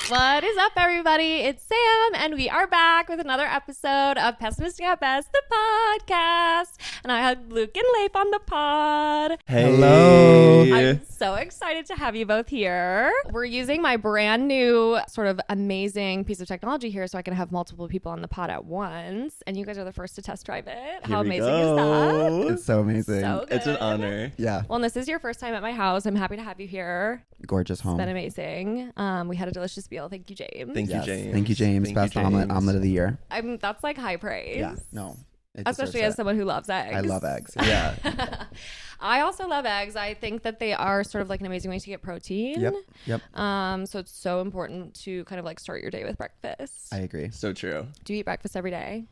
What is up, everybody? It's Sam, and we are back with another episode of Pessimistic at Best, the podcast. And I have Luke and Leif on the pod. Hey. Hello. I'm so excited to have you both here. We're using my brand new sort of amazing piece of technology here so I can have multiple people on the pod at once. And you guys are the first to test drive it. How amazing is that? It's so amazing. So it's an honor. Yeah. Well, and this is your first time at my house. I'm happy to have you here. Gorgeous home. It's been amazing. We had a delicious meal. Thank you, James. Thank you, James. Thank you, James. Thank Best you, James. omelet of the year. That's like high praise. Yeah. No. Especially as someone who loves eggs. I love eggs. Yeah. I also love eggs. I think that they are sort of like an amazing way to get protein. Yep. So it's so important to kind of like start your day with breakfast. I agree. So true. Do you eat breakfast every day?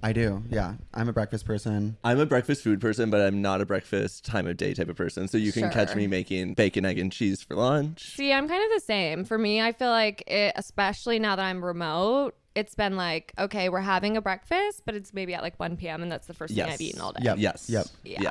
I do. Yeah. I'm a breakfast person. I'm a breakfast food person, but I'm not a breakfast time of day type of person. So you can catch me making bacon, egg, and cheese for lunch. See, I'm kind of the same. For me, I feel like it, especially now that I'm remote, it's been like, okay, we're having a breakfast, but it's maybe at like 1 p.m. and that's the first thing I've eaten all day. Yep. Yes. Yeah.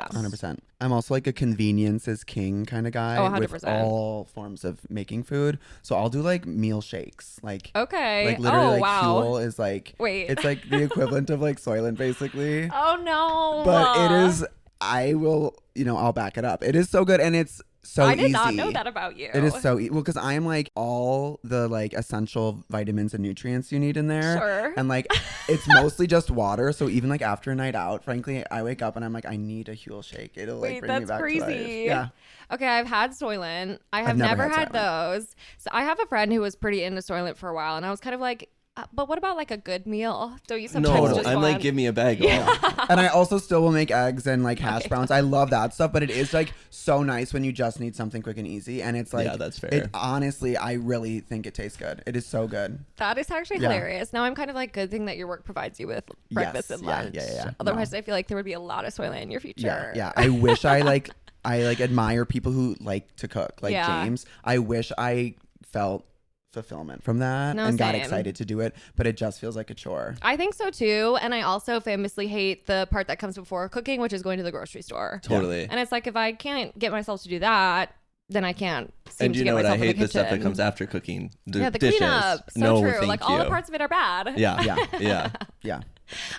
100%. I'm also like a convenience is king kind of guy. 100%. With all forms of making food. So I'll do like meal shakes. Like, okay. Like literally like wow. Huel is like, wait, it's like the equivalent of like Soylent basically. Oh no. But it is, I will, I'll back it up. It is so good and it's so easy. I did not know that about you. It is so well because I am like all the like essential vitamins and nutrients you need in there. Sure. And like it's mostly just water. So even like after a night out, frankly, I wake up and I'm like, I need a Huel shake. It'll like bring me back to life. Yeah. Okay, I've had Soylent. I have never had those. So I have a friend who was pretty into Soylent for a while, and I was kind of like, but what about like a good meal? Don't you sometimes just I'm want... like, give me a bagel. Yeah. And I also still will make eggs and like hash browns. I love that stuff, but it is like so nice when you just need something quick and easy. And it's like, yeah, that's fair. It honestly, I really think it tastes good. It is so good. That is actually hilarious. Now I'm kind of like, good thing that your work provides you with breakfast and lunch. Yeah. Otherwise, I feel like there would be a lot of Soylent in your future. Yeah. I wish I admire people who like to cook, like James. I wish I felt fulfillment from that got excited to do it, but it just feels like a chore. I think so too. And I also famously hate the part that comes before cooking, which is going to the grocery store. Totally. And it's like, if I can't get myself to do that, then I can't seem and to you get know what? myself I hate in the the stuff that kitchen. comes after cooking. The the dishes. cleanup. So no, true. thank Like you. all the parts of it are bad. Yeah.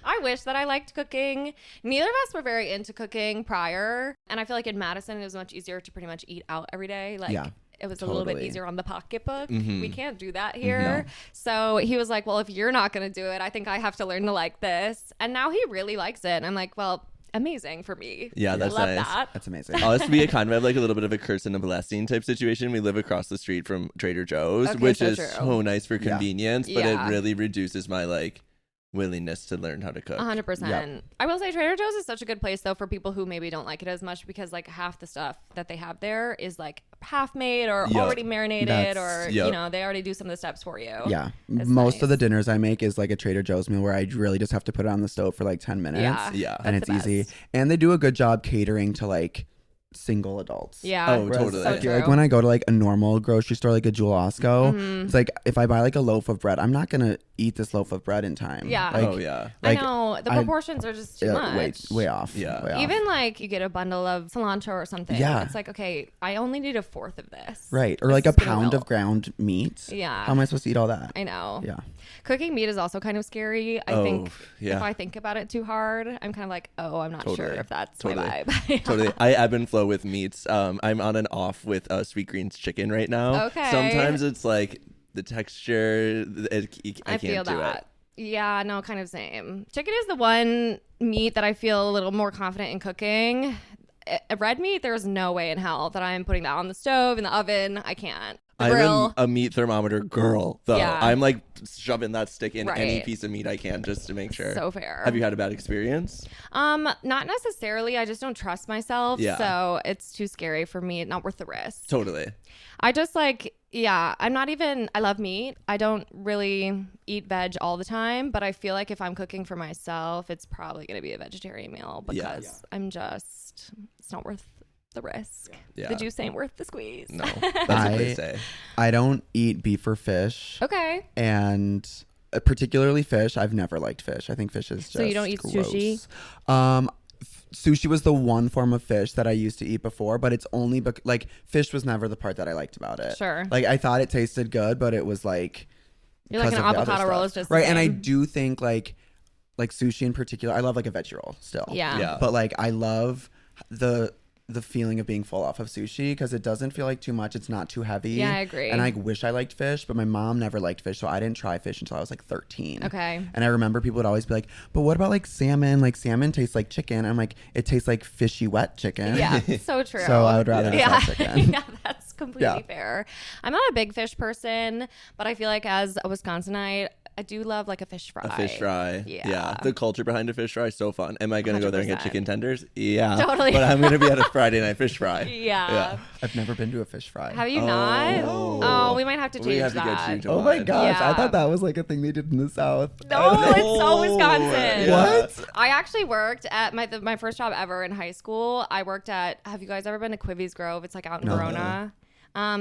I wish that I liked cooking. Neither of us were very into cooking prior. And I feel like in Madison, it was much easier to pretty much eat out every day. Like, it was a little bit easier on the pocketbook. Mm-hmm. We can't do that here. No. So he was like, well, if you're not going to do it, I think I have to learn to like this. And now he really likes it. And I'm like, well, amazing for me. Yeah, that's I love nice. That. That's amazing. Honestly, it kind of have like a little bit of a curse and a blessing type situation. We live across the street from Trader Joe's, which is so nice for convenience, but it really reduces my like willingness to learn how to cook. 100%. Yep. I will say Trader Joe's is such a good place though for people who maybe don't like it as much, because like half the stuff that they have there is like half made or already marinated, or you know, they already do some of the steps for you. Yeah. It's Most of the dinners I make is like a Trader Joe's meal where I really just have to put it on the stove for like 10 minutes. Yeah. And it's easy. And they do a good job catering to like single adults. Yeah. Oh, totally. So I feel like when I go to like a normal grocery store, like a Jewel Osco, it's like if I buy like a loaf of bread, I'm not gonna eat this loaf of bread in time. Yeah. Like, I know the proportions are just too much. Way off. Yeah. Way off. Even like you get a bundle of cilantro or something. Yeah. It's like, okay, I only need a fourth of this. Right. Or like a pound of ground meat. Yeah. How am I supposed to eat all that? I know. Yeah. Cooking meat is also kind of scary. I think yeah. if I think about it too hard, I'm kind of like, oh, I'm not sure if that's my vibe. Totally. I ebb and flow with meats. I'm on and off with sweet greens chicken right now. Okay. Sometimes it's like the texture, I can't feel do that. it. Yeah, no, kind of same. Chicken is the one meat that I feel a little more confident in cooking. Red meat, there's no way in hell that I'm putting that on the stove, in the oven. I can't. I'm a meat thermometer girl, though. Yeah. I'm like shoving that stick in any piece of meat I can just to make sure. So fair. Have you had a bad experience? Not necessarily. I just don't trust myself. Yeah. So it's too scary for me. Not worth the risk. Totally. I just like, I'm not even, I love meat. I don't really eat veg all the time, but I feel like if I'm cooking for myself, it's probably going to be a vegetarian meal because it's not worth the risk. Yeah. The juice ain't worth the squeeze. No, that's what they say. I don't eat beef or fish. Okay. And particularly fish. I've never liked fish. I think fish is just So you don't eat gross. sushi? Sushi was the one form of fish that I used to eat before, but it's only like fish was never the part that I liked about it. Sure. Like I thought it tasted good, but it was like you're like an avocado roll is just right. And I do think like sushi in particular, I love like a veggie roll still. Yeah. But like I love the feeling of being full off of sushi because it doesn't feel like too much. It's not too heavy. Yeah, I agree. And I wish I liked fish, but my mom never liked fish, so I didn't try fish until I was like 13. Okay. And I remember people would always be like, but what about like salmon? Like salmon tastes like chicken. I'm like, it tastes like fishy wet chicken. Yeah, so true. So I would rather just have chicken. Yeah, that's completely fair. I'm not a big fish person, but I feel like as a Wisconsinite, I do love like a fish fry. A fish fry. Yeah. The culture behind a fish fry is so fun. Am I going to go there and get 100%. chicken tenders? Yeah. Totally. But I'm going to be at a Friday night fish fry. Yeah. I've never been to a fish fry. Have you not? No. Oh, we might have to change We have to that. get you to Oh my one. gosh. Yeah. I thought that was like a thing they did in the South. No, it's so Wisconsin. Yeah. What? I actually worked at my first job ever in high school. I worked at, have you guys ever been to Quivy's Grove? It's like out in No. Verona.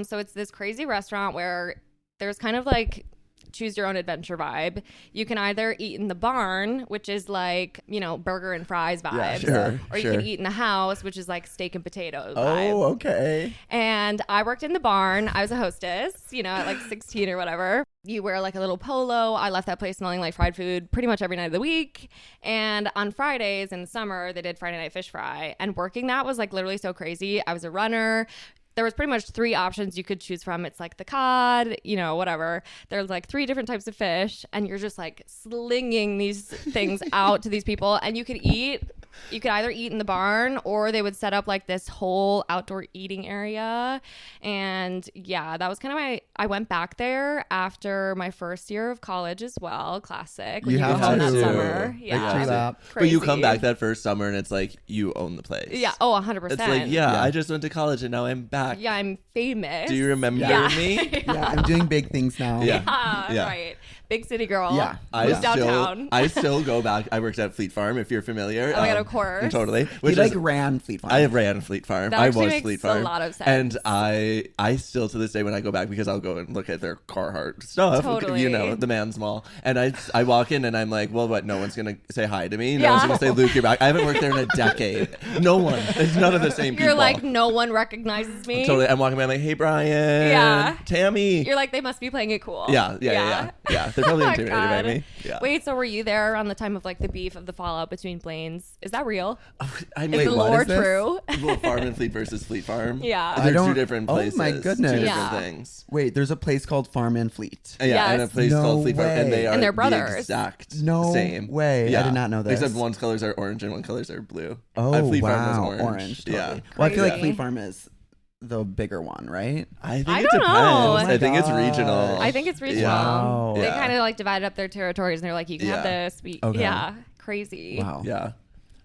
So it's this crazy restaurant where there's kind of like choose your own adventure vibe. You can either eat in the barn, which is like, burger and fries vibes. Or you can eat in the house, which is like steak and potatoes vibes. Oh, okay. And I worked in the barn. I was a hostess, at like 16 or whatever. You wear like a little polo. I left that place smelling like fried food pretty much every night of the week. And on Fridays in the summer, they did Friday night fish fry. And working that was like literally so crazy. I was a runner. There was pretty much 3 options you could choose from. It's like the cod, whatever. There's like 3 different types of fish, and you're just like slinging these things out to these people. And you could either eat in the barn, or they would set up like this whole outdoor eating area. And yeah, that was kind of I went back there after my first year of college as well. Classic. You have go home to. that summer. Yeah. But you come back that first summer and it's like you own the place. Yeah. Oh, 100%. It's like, I just went to college and now I'm back. Yeah, I'm famous. Do you remember me? Yeah, I'm doing big things now. Yeah. Right. Big city girl. Yeah. Downtown. I still go back. I worked at Fleet Farm, if you're familiar. Oh my God, of course. Totally. He like ran Fleet Farm. I ran Fleet Farm. That I actually was makes Fleet Farm. a lot of sense. And I still to this day when I go back, because I'll go and look at their Carhartt stuff. Totally. The man's mall. And I walk in and I'm like, well, what? No one's going to say hi to me. No one's going to say, Luke, you're back. I haven't worked there in a decade. No one. It's none of the same people. You're like, no one recognizes me. Totally. I'm walking by, I'm like, hey, Brian. Yeah. Tammy. You're like, they must be playing it cool. Yeah. They're probably Oh my intimidated by God. me. Yeah. Wait, so were you there around the time of like the beef of the fallout between planes? Is that real? I Is mean, the what lore is this? true? Well, Farm and Fleet versus Fleet Farm. Yeah. I They're don't- 2 different oh places. my goodness. 2 different Yeah. things. Wait, there's a place called Farm and Fleet. Yeah, and a Yes. place No called Fleet Farm, and way. they are And they're the brothers. exact No same. way. I did not know this. Except one's colors are orange and one colors are blue. Oh, Fleet Farm was wow. orange. Totally. Yeah. Well, I feel like Crazy. Fleet Farm is the bigger one, right? I think I it don't depends. know. Oh I think it's my regional. gosh. I think it's regional. Wow. They Yeah. kind of like divided up their territories and they're like, you can have Yeah. this. Okay. Yeah. Crazy. Wow. Yeah.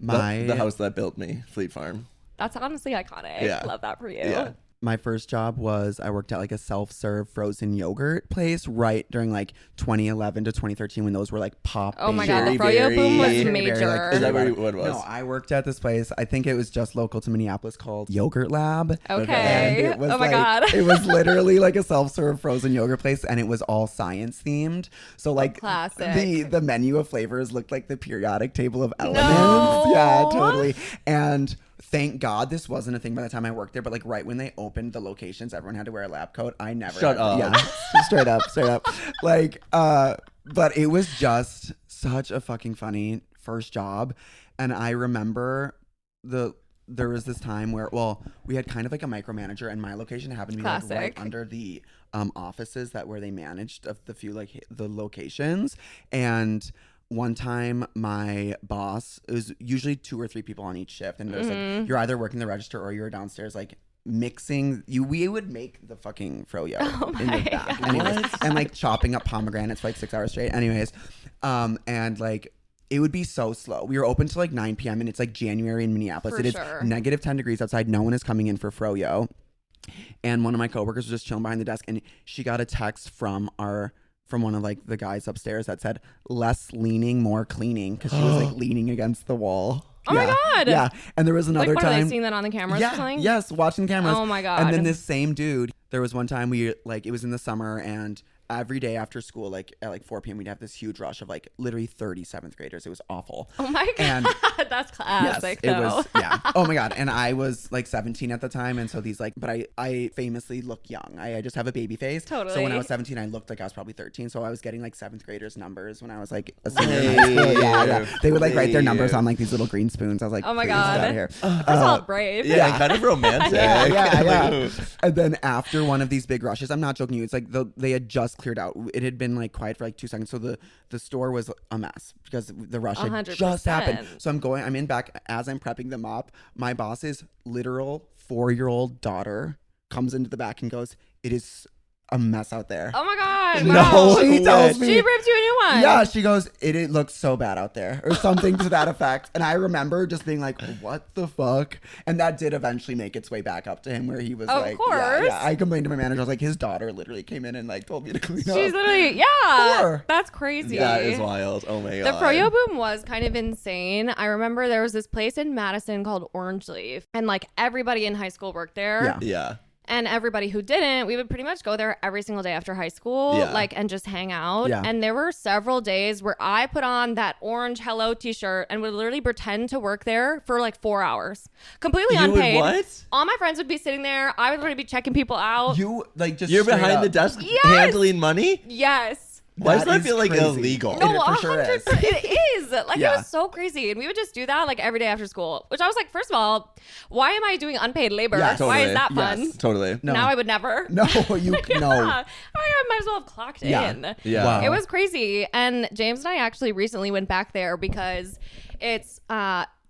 My The house that built me, Fleet Farm. That's honestly iconic. Yeah. Love that for you. Yeah. my first job was I worked at like a self-serve frozen yogurt place right during like 2011 to 2013 when those were like popping. Oh my God, the Very, Froyo boom was very, major. Is that where what it was? No, I worked at this place. I think it was just local to Minneapolis called Yogurt Lab. Okay. And it was Oh my like, God. it was literally like a self-serve frozen yogurt place, and it was all science themed. So like Classic. the menu of flavors looked like the periodic table of elements. No. Yeah, totally. And thank God this wasn't a thing by the time I worked there, but like right when they opened the locations, everyone had to wear a lab coat. I never. Shut up. Yeah, straight up. Like, but it was just such a fucking funny first job, and I remember there was this time where, well, we had kind of like a micromanager, and my location happened to be like right under the offices that where they managed of the few like the locations. And one time my boss, it was usually 2 or 3 people on each shift, and there's like you're either working the register or you're downstairs like mixing we would make the fucking froyo in the back anyways, and like chopping up pomegranates for like 6 hours straight anyways, and like it would be so slow. We were open till like 9 p.m. and it's like January in Minneapolis. It is negative 10 degrees outside. No one is coming in for froyo. And one of my coworkers was just chilling behind the desk, and she got a text from one of like the guys upstairs that said less leaning, more cleaning, because she was like leaning against the wall. Oh my God. Yeah. And there was another like, what, time. are they seeing that on the cameras or something? Yes, watching cameras. Oh my God. And then this same dude, there was one time we like, it was in the summer and every day after school, like at like 4 p.m., we'd have this huge rush of like literally 30 7th graders. It was awful. Oh my God. And that's classic. Yes, it was, yeah. Oh my God. And I was like 17 at the time. And so these like, but I famously look young. I just have a baby face. Totally. So when I was 17, I looked like I was probably 13. So I was getting like 7th graders numbers when I was like a senior in high school. Yeah. They would like write their numbers on like these little green spoons. I was like, oh my God. Out of here. First of all, brave. Yeah, kind of romantic. yeah. And then after one of these big rushes, I'm not joking you, it's like they had just cleared out. It had been like quiet for like 2 seconds. So the store was a mess because the rush had 100%. just happened. So I'm in back as I'm prepping them up. My boss's literal 4-year-old daughter comes into the back and goes, "It is a mess out there." Oh my God. No, wow. she tells me. She ripped you a new one. Yeah, she goes, it looks so bad out there or something to that effect. And I remember just being like, what the fuck? And that did eventually make its way back up to him where he was of like, course. Yeah. I complained to my manager. I was like, his daughter literally came in and like told me to clean up. She's literally, yeah. Poor. That's crazy. That is wild. Oh my God. The froyo boom was kind of insane. I remember there was this place in Madison called Orange Leaf, and like everybody in high school worked there. Yeah. And everybody who didn't, we would pretty much go there every single day after high school, like, and just hang out. Yeah. And there were several days where I put on that orange Hello t-shirt and would literally pretend to work there for like 4 hours, completely unpaid. What? All my friends would be sitting there. I would literally be checking people out. You're behind the desk handling money? Yes. Why does that feel like crazy. illegal? No, It for sure 100%. is. It is. Like, it was so crazy. And we would just do that like every day after school, which I was like, first of all, why am I doing unpaid labor? Yes. Why Totally. is that fun? Yes. Totally. No. Now I would never. No, you no. I might as well have clocked in. Yeah. Wow. It was crazy. And James and I actually recently went back there because it's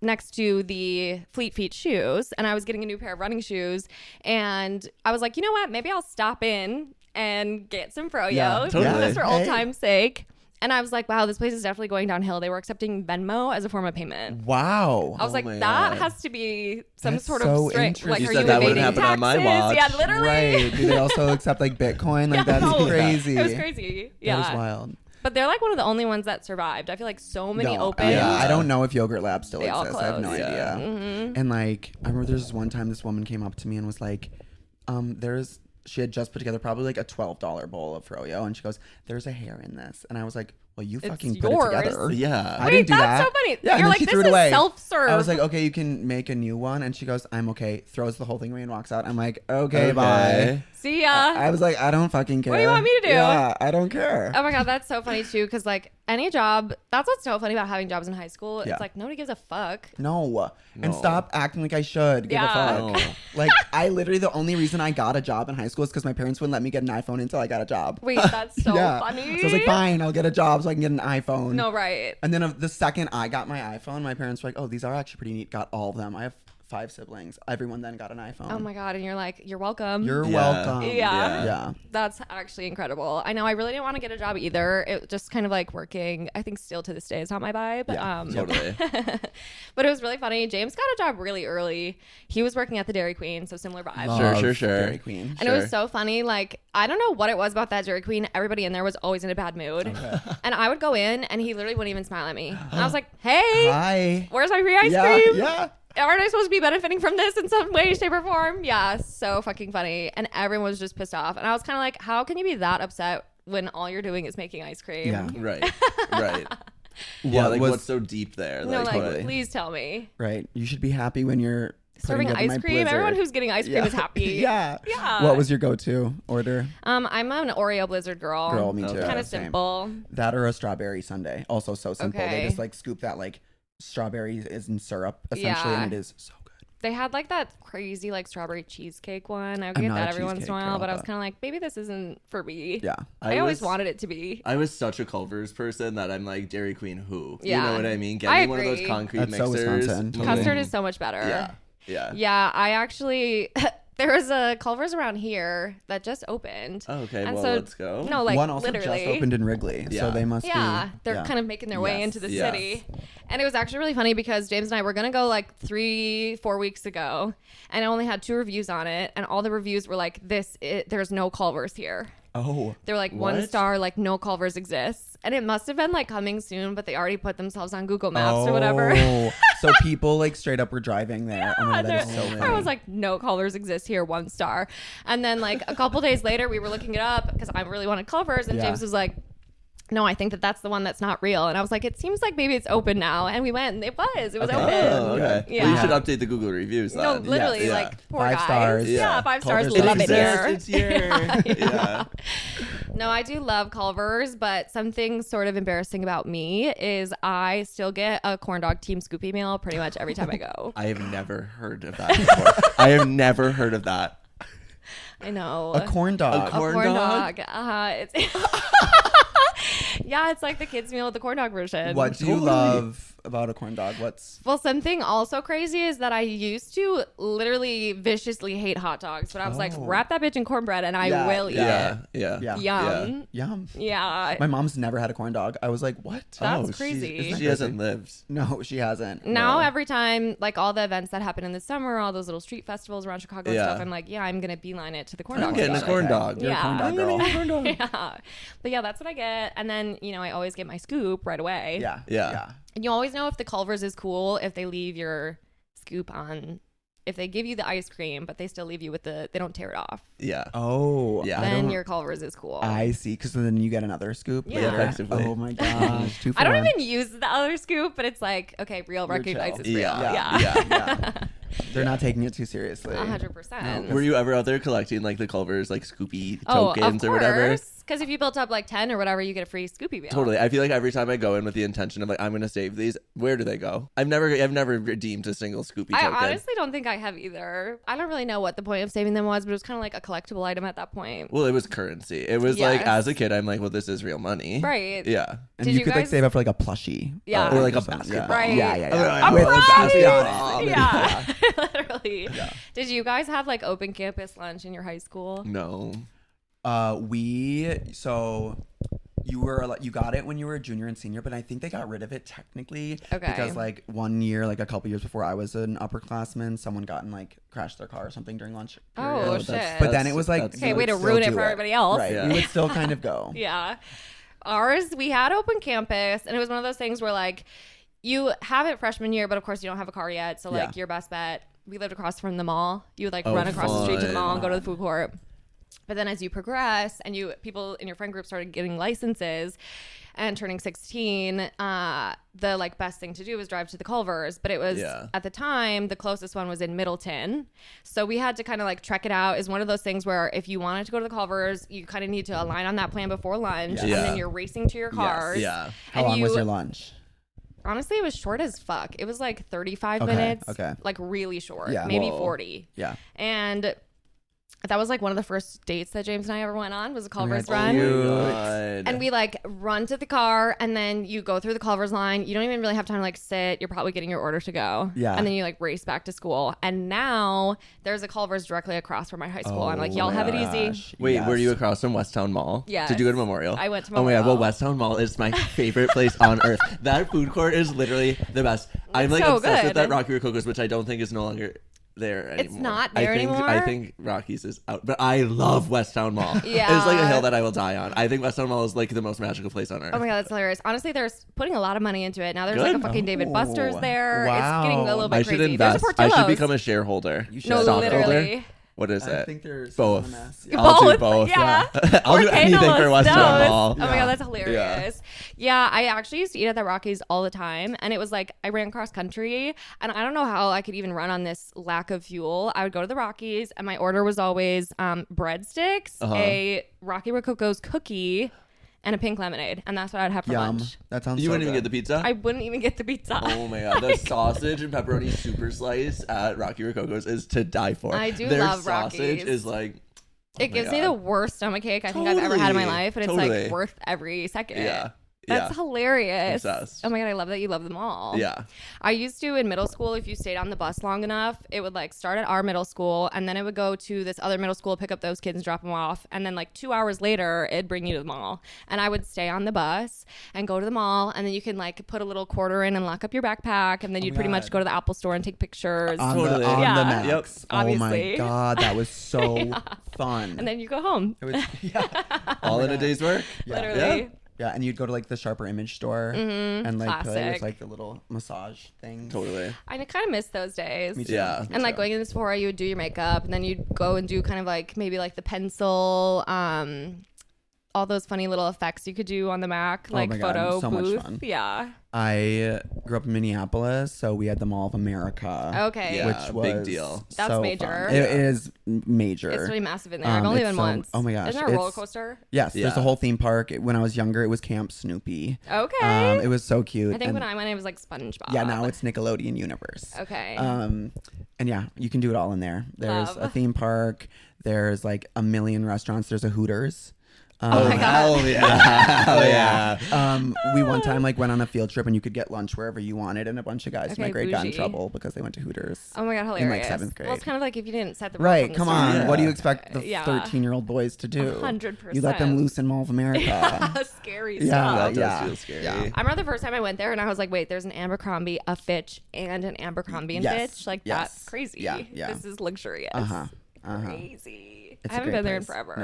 next to the Fleet Feet shoes. And I was getting a new pair of running shoes. And I was like, you know what? Maybe I'll stop in and get some froyo. Yeah, totally. Just for old time's sake. And I was like, wow, this place is definitely going downhill. They were accepting Venmo as a form of payment. Wow. I was like, my that God. has to be some That's sort so of string. interesting. Like, You are said you that wouldn't evading happen taxes? on my watch. Yeah, literally. Right. Do they also accept like Bitcoin? Like that's No. crazy. It was crazy. Yeah. That was wild. But they're like one of the only ones that survived. I feel like so many open. Yeah. I don't know if Yogurt Lab still They all exists. I have no closed. idea. Mm-hmm. And like, I remember there's this one time this woman came up to me and was like, she had just put together probably like a $12 bowl of froyo, and she goes, "There's a hair in this," and I was like, "Well, you It's fucking put yours. it together." Yeah. I didn't do that's that. so funny. Yeah, and You're then like, she this threw it is away. self-serve. I was like, "Okay, you can make a new one," and she goes, "I'm okay." Throws the whole thing away and walks out. I'm like, "Okay, bye." see ya. I was like, I don't fucking care. What do you want me to do? Yeah, I don't care. Oh my God, that's so funny too. Because like any job, that's what's so funny about having jobs in high school. Yeah. It's like nobody gives a fuck. No. And No. stop acting like I should give a Yeah. fuck. No. Like, I literally, the only reason I got a job in high school is because my parents wouldn't let me get an iPhone until I got a job. Wait, that's so Yeah. funny. So I was like, fine, I'll get a job so I can get an iPhone. No, right. And then the second I got my iPhone, my parents were like, oh, these are actually pretty neat. Got all of them. I have 5 siblings. Everyone then got an iPhone. Oh my God. And you're like, you're welcome. You're Yeah. welcome. Yeah. Yeah. That's actually incredible. I know I really didn't want to get a job either. It just kind of like working, I think still to this day is not my vibe. Yeah, Totally. But it was really funny. James got a job really early. He was working at the Dairy Queen, so similar vibe. Love Sure. Dairy Queen. And it was so funny. Like, I don't know what it was about that Dairy Queen. Everybody in there was always in a bad mood. And I would go in and he literally wouldn't even smile at me. And I was like, hey, Hi. where's my free ice Yeah. cream? Yeah. Aren't I supposed to be benefiting from this in some way, shape, or form? Yeah, so fucking funny. And everyone was just pissed off. And I was kind of like, how can you be that upset when all you're doing is making ice cream? Yeah. Right. Yeah, What like was- what's so deep there? No, Like, like, what- please tell me. Right. You should be happy when you're Serving putting together ice my cream? Blizzard. Everyone who's getting ice cream is happy. Yeah. Yeah. What was your go-to order? I'm an Oreo Blizzard girl. Girl, me too. Kind of Same. simple. That or a strawberry sundae. Also so simple. They Okay. just like scoop that like strawberry is in syrup essentially, Yeah. and it is so good. They had like that crazy like strawberry cheesecake one. I would I'm get not that a every once in a cheesecake while, girl, but I was but- kind of like, maybe this isn't for me. Yeah. I always wanted it to be. I was such a Culver's person that I'm like Dairy Queen who? You Yeah. know what I mean? Get I me one of those agree. concrete That's so mixers. Wisconsin. Totally. Custard is so much better. Yeah. Yeah, I actually there was a Culver's around here that just opened. Oh, okay, And well, so- let's go. No, like One also literally. just opened in Wrigley, Yeah. so they must Yeah, be. they're kind of making their way Yes. into the Yes. city. And it was actually really funny because James and I were going to go like 3-4 weeks ago, and I only had 2 reviews on it, and all the reviews were like, there's no Culver's here. Oh, They're like What? 1 star, like no Culver's exists. and it must have been like coming soon, but they already put themselves on Google Maps or whatever. So people like straight up were driving there. Oh my God, that is so funny. I was like, no Culver's exist here, 1 star. And then like a couple days later, we were looking it up because I really wanted Culver's, and James was like, no, I think that's the one that's not real. And I was like, it seems like maybe it's open now. And we went, and it was open. Oh, okay. Yeah. Well, you should update the Google reviews then. No, literally, like 4 5 guys. stars. Yeah, 5 stars. Culver's Love it here. It's here. Yeah. No, I do love Culver's, but something sort of embarrassing about me is I still get a corn dog Team Scoopy meal pretty much every time I go. I have never heard of that before. I have never heard of that. I know. A corn dog. A corn dog? It's yeah, it's like the kids' meal with the corn dog version. What do you love about a corn dog? Well, something also crazy is that I used to literally viciously hate hot dogs, but I was like, wrap that bitch in cornbread and I will eat it. Yum. Yeah. My mom's never had a corn dog. I was like, what? That's crazy. She hasn't lived. No, she hasn't. Now every time, like all the events that happen in the summer, all those little street festivals around Chicago and stuff, I'm like, I'm gonna beeline it to the corn dog. I'm getting a corn dog. You're a corn dog girl. Yeah. But yeah, that's what I get. And then, I always get my scoop right away. Yeah. And you always know if the Culver's is cool if they leave your scoop on. If they give you the ice cream, but they still leave you with they don't tear it off. Yeah. Oh. Yeah. Then your Culver's is cool. I see. Because then you get another scoop. Yeah. Effectively. Oh my gosh. 2 for I don't 1. even use the other scoop, but it's like, okay, real recognizes real. Yeah. They're not taking it too seriously. 100%. Were you ever out there collecting like the Culver's like Scoopy tokens or whatever? Because if you built up like 10 or whatever, you get a free Scoopy meal. Totally. I feel like every time I go in with the intention of like I'm gonna save these, where do they go? I've never redeemed a single Scoopy token. I honestly don't think I have either. I don't really know what the point of saving them was, but it was kind of like a collectible item at that point. Well, it was currency. It was like as a kid, I'm like, well, this is real money. Right. Yeah. And you could like save up for like a plushie. Yeah. Or like a basketball. Right. Yeah. With a Yeah. Literally. Yeah. Did you guys have like open campus lunch in your high school? No. You got it when you were a junior and senior, but I think they got rid of it technically. Okay. Because like one year, like a couple years before I was an upperclassman, someone got and like crashed their car or something during lunch period. Oh shit. But then it was like, okay, way to ruin it for everybody else. Right. Yeah. We would still kind of go. Yeah. Ours, we had open campus, and it was one of those things where like you have it freshman year, but of course you don't have a car yet. So like your best bet, we lived across from the mall. You would like run across the street to the mall and go to the food court. But then as you progress and people in your friend group started getting licenses and turning 16, the like best thing to do was drive to the Culver's. But it was at the time, the closest one was in Middleton. So we had to kind of like trek it out. Is one of those things where if you wanted to go to the Culver's, you kind of need to align on that plan before lunch. And then you're racing to your cars. Yeah. How long was your lunch? Honestly, it was short as fuck. It was like 35 minutes. Okay. Like really short. Yeah. Maybe 40. Yeah. And that was like one of the first dates that James and I ever went on was a Culver's run. And we like run to the car and then you go through the Culver's line. You don't even really have time to like sit. You're probably getting your order to go. Yeah. And then you like race back to school. And now there's a Culver's directly across from my high school. I'm like, y'all have it easy. Wait, were you across from Westtown Mall? Yeah. Did you go to Memorial? I went to Memorial. Oh my God, well, Westtown Mall is my favorite place on earth. That food court is literally the best. I'm like so obsessed good. with that Rocky Rococo's, which I don't think is no longer there anymore. It's not there anymore? I think Rocky's is out, but I love Westtown Mall. Yeah. It's like a hill that I will die on. I think Westtown Mall is like the most magical place on earth. Oh my God, that's hilarious. Honestly, they're putting a lot of money into it. Now there's like a fucking David Buster's there. Wow. It's getting a little bit I should crazy. invest. There's a I Portillo's. should become a shareholder. You should. No, Stockholder? literally. What is I it? think there's Both. Yeah. I'll do both. Yeah. I'll do anything for Westtown Mall. Oh my God, that's hilarious. Yeah, I actually used to eat at the Rockies all the time. And it was like, I ran cross country and I don't know how I could even run on this lack of fuel. I would go to the Rockies and my order was always breadsticks, a Rocky Rococo's cookie, and a pink lemonade. And that's what I'd have for lunch. That sounds You so wouldn't even good. get the pizza? I wouldn't even get the pizza. Oh my God, the sausage and pepperoni super slice at Rocky Rococo's is to die for. I do Their love sausage Rockies. is like, It gives me the worst stomachache I think I've ever had in my life. And it's like worth every second. Yeah. That's hilarious. Obsessed. Oh my God, I love that you love them all. Yeah. I used to in middle school, if you stayed on the bus long enough, it would like start at our middle school and then it would go to this other middle school, pick up those kids and drop them off. And then like 2 hours later, it'd bring you to the mall. And I would stay on the bus and go to the mall. And then you can like put a little quarter in and lock up your backpack. And then you'd pretty much go to the Apple store and take pictures. On Totally. the Yeah. Max. Yep. Oh my Obviously. God, that was so fun. And then you go home. It was, All in a day's work? Literally. Yeah, and you'd go to like the Sharper Image store and like play with Classic. like the little massage thing. Totally. I kind of miss those days. Me too. Yeah. Me And like too. going in the Sephora, you would do your makeup, and then you'd go and do kind of like maybe like the pencil, all those funny little effects you could do on the Mac, like my God, photo so much booth. fun. Yeah. I grew up in Minneapolis, so we had the Mall of America. Okay. Yeah. Which was big deal. That's so major. fun. It is major. It's really massive in there. I've only it's been so- once. oh my gosh, Isn't there a roller it's- coaster? Yes, Yeah. there's a whole theme park. When I was younger, it was Camp Snoopy. Okay. It was so cute. I think and when I went, it was like SpongeBob. yeah, now it's Nickelodeon Universe. Okay. And yeah, you can do it all in there. There's Love. a theme park. There's like a million restaurants. There's a Hooters. Oh my God. Hell yeah. Hell yeah. We one time like went on a field trip and you could get lunch wherever you wanted, and a bunch of guys from my Okay, grade got in bougie. trouble because they went to Hooters. Oh my God, in, hilarious. like, 7th grade. Well, it's kind of like if you didn't set the rules Right, from the come start. on. Yeah. What do you expect the Yeah. 13-year-old boys to do? 100%. You let them loose in Mall of America. Scary Yeah. stuff. That does yeah. feel scary. Yeah. I remember the first time I went there and I was like, wait, there's an Abercrombie, a Fitch, and an Abercrombie and Yes. Fitch. Like, Yes. that's crazy. Yeah, yeah. This is luxurious. Crazy. It's I a haven't great been there in place. forever.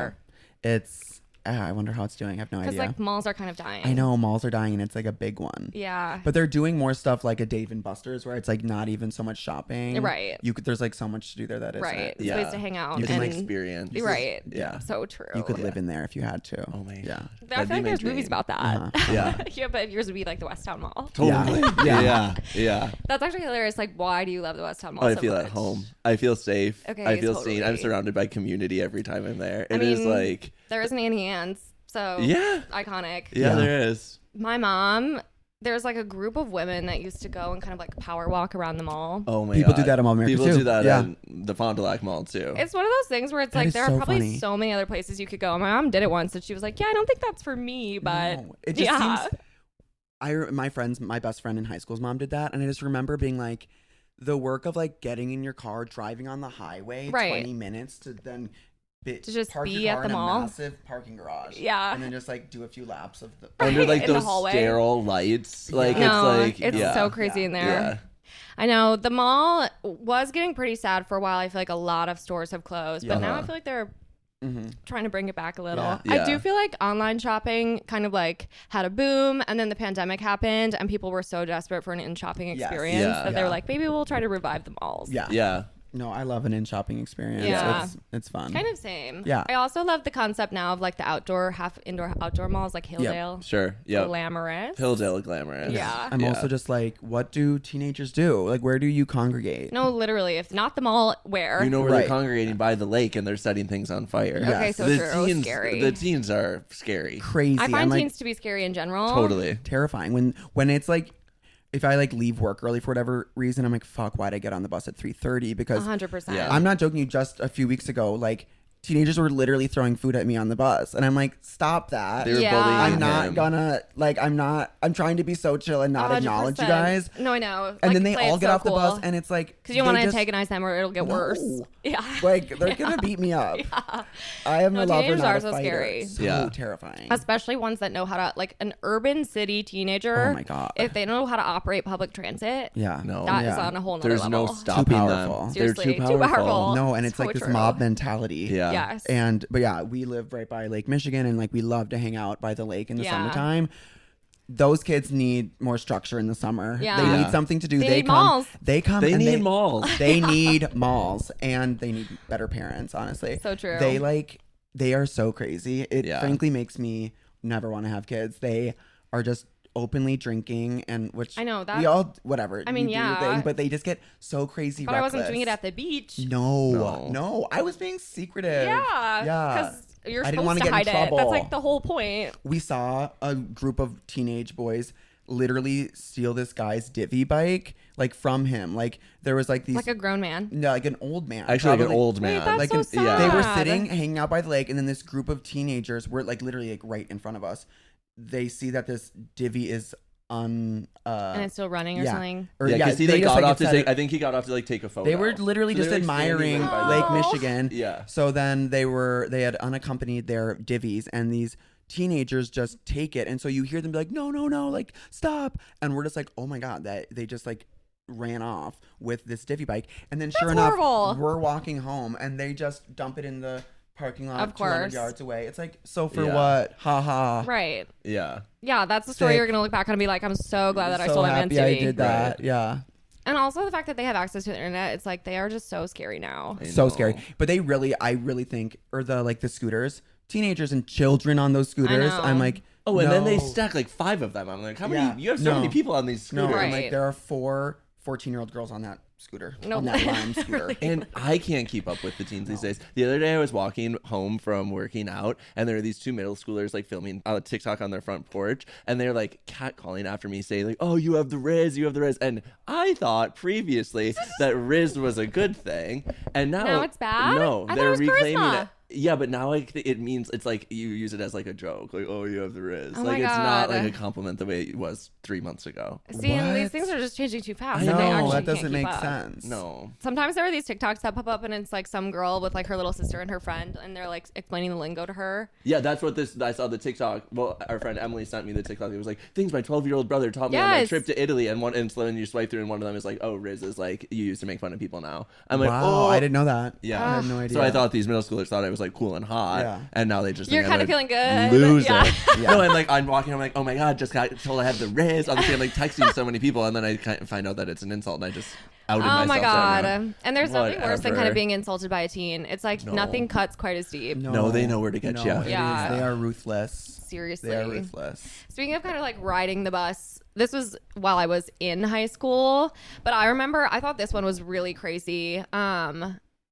No. It's I wonder how it's doing. I have no Because, idea. like, malls are kind of dying. I know malls are dying and it's like a big one. Yeah. But they're doing more stuff like a Dave and Buster's where it's like not even so much shopping. Right. There's like so much to do there that isn't. Right. It's a Yeah. place to hang out. You can and, experience. Right. Yeah. So true. You could live in there if you had to. Oh my Yeah. God. I That'd feel like be my there's movies dream. about that. Yeah. Yeah, but yours would be like the West Town Mall. Totally. Yeah. Yeah. Yeah. That's actually hilarious. Like, why do you love the West Town Mall Oh, I so feel much? at home. I feel safe. Okay, I feel seen. I'm totally. surrounded by community every time I'm there. I It is mean, like, there is an Annie Ann's, so yeah. iconic. Yeah, there is. My mom, there's like a group of women that used to go and kind of like power walk around the mall. Oh my People God. do that in Mall of America People too. do that Yeah. in the Fond du Lac Mall too. It's one of those things where it's That like is there are so probably funny. so many other places you could go. My mom did it once and she was like, yeah, I don't think that's for me, but No, it just yeah. seems. My best friend in high school's mom did that, and I just remember being like, the work of like getting in your car, driving on the highway, Right. 20 minutes to then To just park be your car at the in mall. a massive parking garage, Yeah. and then just like do a few laps of the. Under like in the those hallway. sterile lights. Like No, it's like it's yeah. so crazy in there. Yeah. I know the mall was getting pretty sad for a while. I feel like a lot of stores have closed, but now I Uh-huh. feel like they're trying to bring it back a little. Yeah. I Yeah. do feel like online shopping kind of like had a boom, and then the pandemic happened, and people were so desperate for an in-shopping Yes. experience Yeah. that they were Yeah. like, maybe we'll try to revive the malls. Yeah. Yeah. No, I love an in-shopping experience. Yeah. It's fun. Kind of same. Yeah. I also love the concept now of like the outdoor, half indoor, outdoor malls like Hilldale. Sure. Yeah. Glamorous. Hilldale glamorous. Yeah. I'm Yeah. also just like, what do teenagers do? Like, where do you congregate? No, literally, if not the mall, where? You know where Right. they're congregating by the lake and they're setting things on fire. Yes. Okay, so the true. teens, Scary. The teens are scary. Crazy. I I'm find like, teens to be scary in general. Totally. terrifying when it's like, if I like leave work early for whatever reason, I'm like, fuck, why'd I get on the bus at 3:30? Because 100%. Yeah. I'm not joking you, just a few weeks ago, like teenagers were literally throwing food at me on the bus, and I'm like, stop that. They were Yeah. bullying I'm him. not gonna like. I'm trying to be so chill and not acknowledge you 100%. guys. No, I know. And like, then they play all it get so off the cool. bus, and it's like Because you don't want they to just- antagonize them or it'll get worse. No. Yeah. Like they're gonna beat me up. I am No, a lover, teenagers not are a so fighter. scary. So Yeah. terrifying. Especially ones that know how to, like an urban city teenager. Oh my God. If they know how to operate public transit, Yeah. No. that is Yeah. on a whole nother There's level. no stopping them. powerful. They're Seriously, too too powerful. powerful. No, and it's So like this true. mob mentality. Yeah. Yes. But yeah, we live right by Lake Michigan, and like we love to hang out by the lake in the Yeah. summertime. Those kids need more structure in the summer. Yeah. They Yeah. need something to do. They need come. malls. They come. They and need malls. They need malls, and they need better parents. Honestly, So true. They are so crazy. It Yeah. frankly makes me never want to have kids. They are just openly drinking, and which I know that- we all whatever. I mean, you do your yeah. thing, but they just get so crazy. But I wasn't doing it reckless. at the beach. No, I was being secretive. Yeah. Yeah. Because you're I didn't supposed wanna to get in hide it. That's trouble. like the whole point. We saw a group of teenage boys literally steal this guy's divvy bike, like from him. Like there was like these, Like a grown man. no, like an old man. Actually, like an probably- old Wait, man. that's like so an- sad. They were sitting, hanging out by the lake, and then this group of teenagers were like literally like right in front of us. They see that this divvy is And it's still running or yeah. something. or Yeah, because he they like just, got like, off to said take. it- I think he got off to like take a photo. They were literally So just they're, like, standing admiring right by the Lake Oh. Michigan. Yeah. So then they had unaccompanied their divvies, and these teenagers just take it, and so you hear them be like, no, like stop, and we're just like, oh my God, that they just like ran off with this divvy bike, and then sure enough, horrible. we're walking home, and they just dump it in the parking lot Of 200 course. yards away. It's like, so for what? Ha ha. Right. Yeah. Yeah, that's the story Sick. you're going to look back on and be like, I'm so glad that I So sold my man happy to I me. did that. Right. Yeah. And also the fact that they have access to the internet, it's like they are just so scary now. So scary. But I really think, or the scooters, teenagers and children on those scooters. know. I'm like, Oh, and then they no. stack like 5 of them. I'm like, how Yeah. many? You have so No. many people on these No, scooters. I'm Right. like, there are 4 14-year-old girls on that scooter. No. On that Lime scooter. And I can't keep up with the teens these days. The other day I was walking home from working out, and there were these 2 middle schoolers like filming a TikTok on their front porch, and they're like catcalling after me, saying like, "Oh, you have the Riz, you have the Riz." And I thought previously that Riz was a good thing, and now it's bad? No, I thought they're it was reclaiming charisma. it. Yeah, but now it means it's like you use it as like a joke, like, "Oh, you have the Riz." Oh like my it's not God. like a compliment the way it was 3 months ago. See, and these What? things are just changing too fast. I and they know, actually that can't doesn't keep make up. sense. No. Sometimes there are these TikToks that pop up and it's like some girl with like her little sister and her friend and they're like explaining the lingo to her. Yeah, that's what I saw the TikTok. Well, our friend Emily sent me the TikTok. It was like, things my 12-year-old brother taught me on my Yes. trip to Italy. And so then you swipe through and one of them is like, oh, Riz is like, you used to make fun of people now. I'm like, Wow, oh. I didn't know that. Yeah. I had no idea. So I thought these middle schoolers thought I was like cool and hot. Yeah. And now they just You're think kind I'm of a feeling good. loser. Yeah. Yeah. No, and like I'm walking, I'm like, oh my God, just got told I have the Riz. Obviously, I'm like texting so many people, and then I kind of find out that it's an insult, and I just outed myself. Oh my to God. everyone. And there's nothing worse than kind Whatever. of being insulted by a teen. It's like No. nothing cuts quite as deep. No, they know where to get no, you. it is. Yeah. They are ruthless. Seriously. They are ruthless. Speaking of kind of like riding the bus, this was while I was in high school, but I remember I thought this one was really crazy.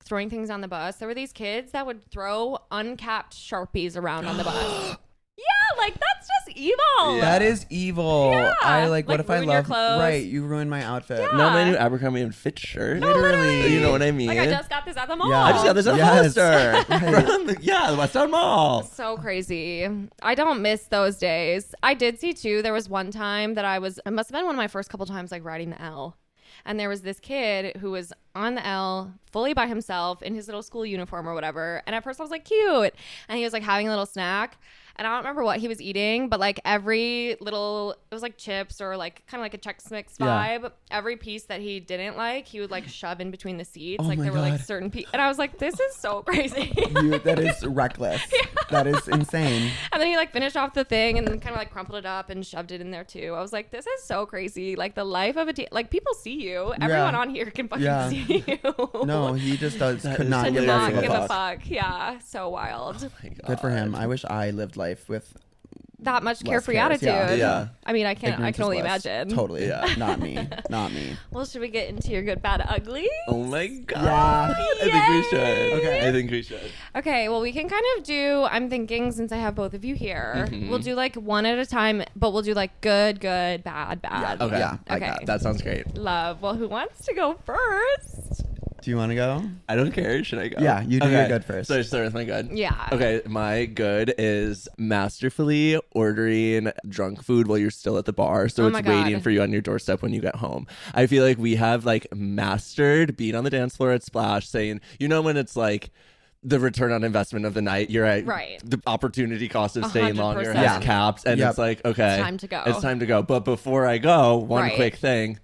Throwing things on the bus. There were these kids that would throw uncapped Sharpies around on the bus. Yeah, like that's just evil. Yeah. That is evil. Yeah. I like. What Like, if I ruin your love? clothes. Right, you ruined my outfit. Yeah. Not my new Abercrombie and Fitch shirt. Literally. You know what I mean? Like I just got this at the mall. Yeah. I just got this at Yes. Hollister. Right. From the West Town Mall. So crazy. I don't miss those days. I did see too. There was one time that it must have been one of my first couple times like riding the L. And there was this kid who was on the L fully by himself in his little school uniform or whatever. And at first I was like, cute. And he was like having a little snack. And I don't remember what he was eating, but like every little, it was like chips or like kind of like a Chex Mix vibe. Yeah. Every piece that he didn't like, he would like shove in between the seats. Oh like my there were like God. certain pieces. And I was like, this is so crazy. That is reckless. That is insane. And then he like finished off the thing and then kind of like crumpled it up and shoved it in there too. I was like, this is so crazy. Like the life of a like people see you. Everyone on here can fucking see you. No, he just does. That Could is not I give did hilarious. not a give a fuck. fuck. Yeah, so wild. Oh my God. Good for him. I wish I lived life with That much less carefree cares. attitude. Yeah. I mean, I can ignorance is only bliss. imagine. Totally. Yeah. Not me. Not me. Well, should we get into your good, bad, ugly? Oh my God. Yeah. I think we should. Okay. I think we should. Okay, well, we can kind of do, I'm thinking since I have both of you here, Mhm. we'll do like one at a time, but we'll do like good, bad, bad. Okay. Yeah. Like Okay. that sounds great. Love. Well, who wants to go first? Do you want to go? I don't care. Should I go? Yeah, you do your good first. So I start with my good. Yeah. Okay, my good is masterfully ordering drunk food while you're still at the bar, so Oh it's my God. waiting for you on your doorstep when you get home. I feel like we have like mastered being on the dance floor at Splash, saying, you know, when it's like the return on investment of the night, you're at Right. the opportunity cost of staying longer 100%. has Yeah. caps, and Yep. it's like, okay, It's time to go. It's time to go. But before I go, one Right. quick thing: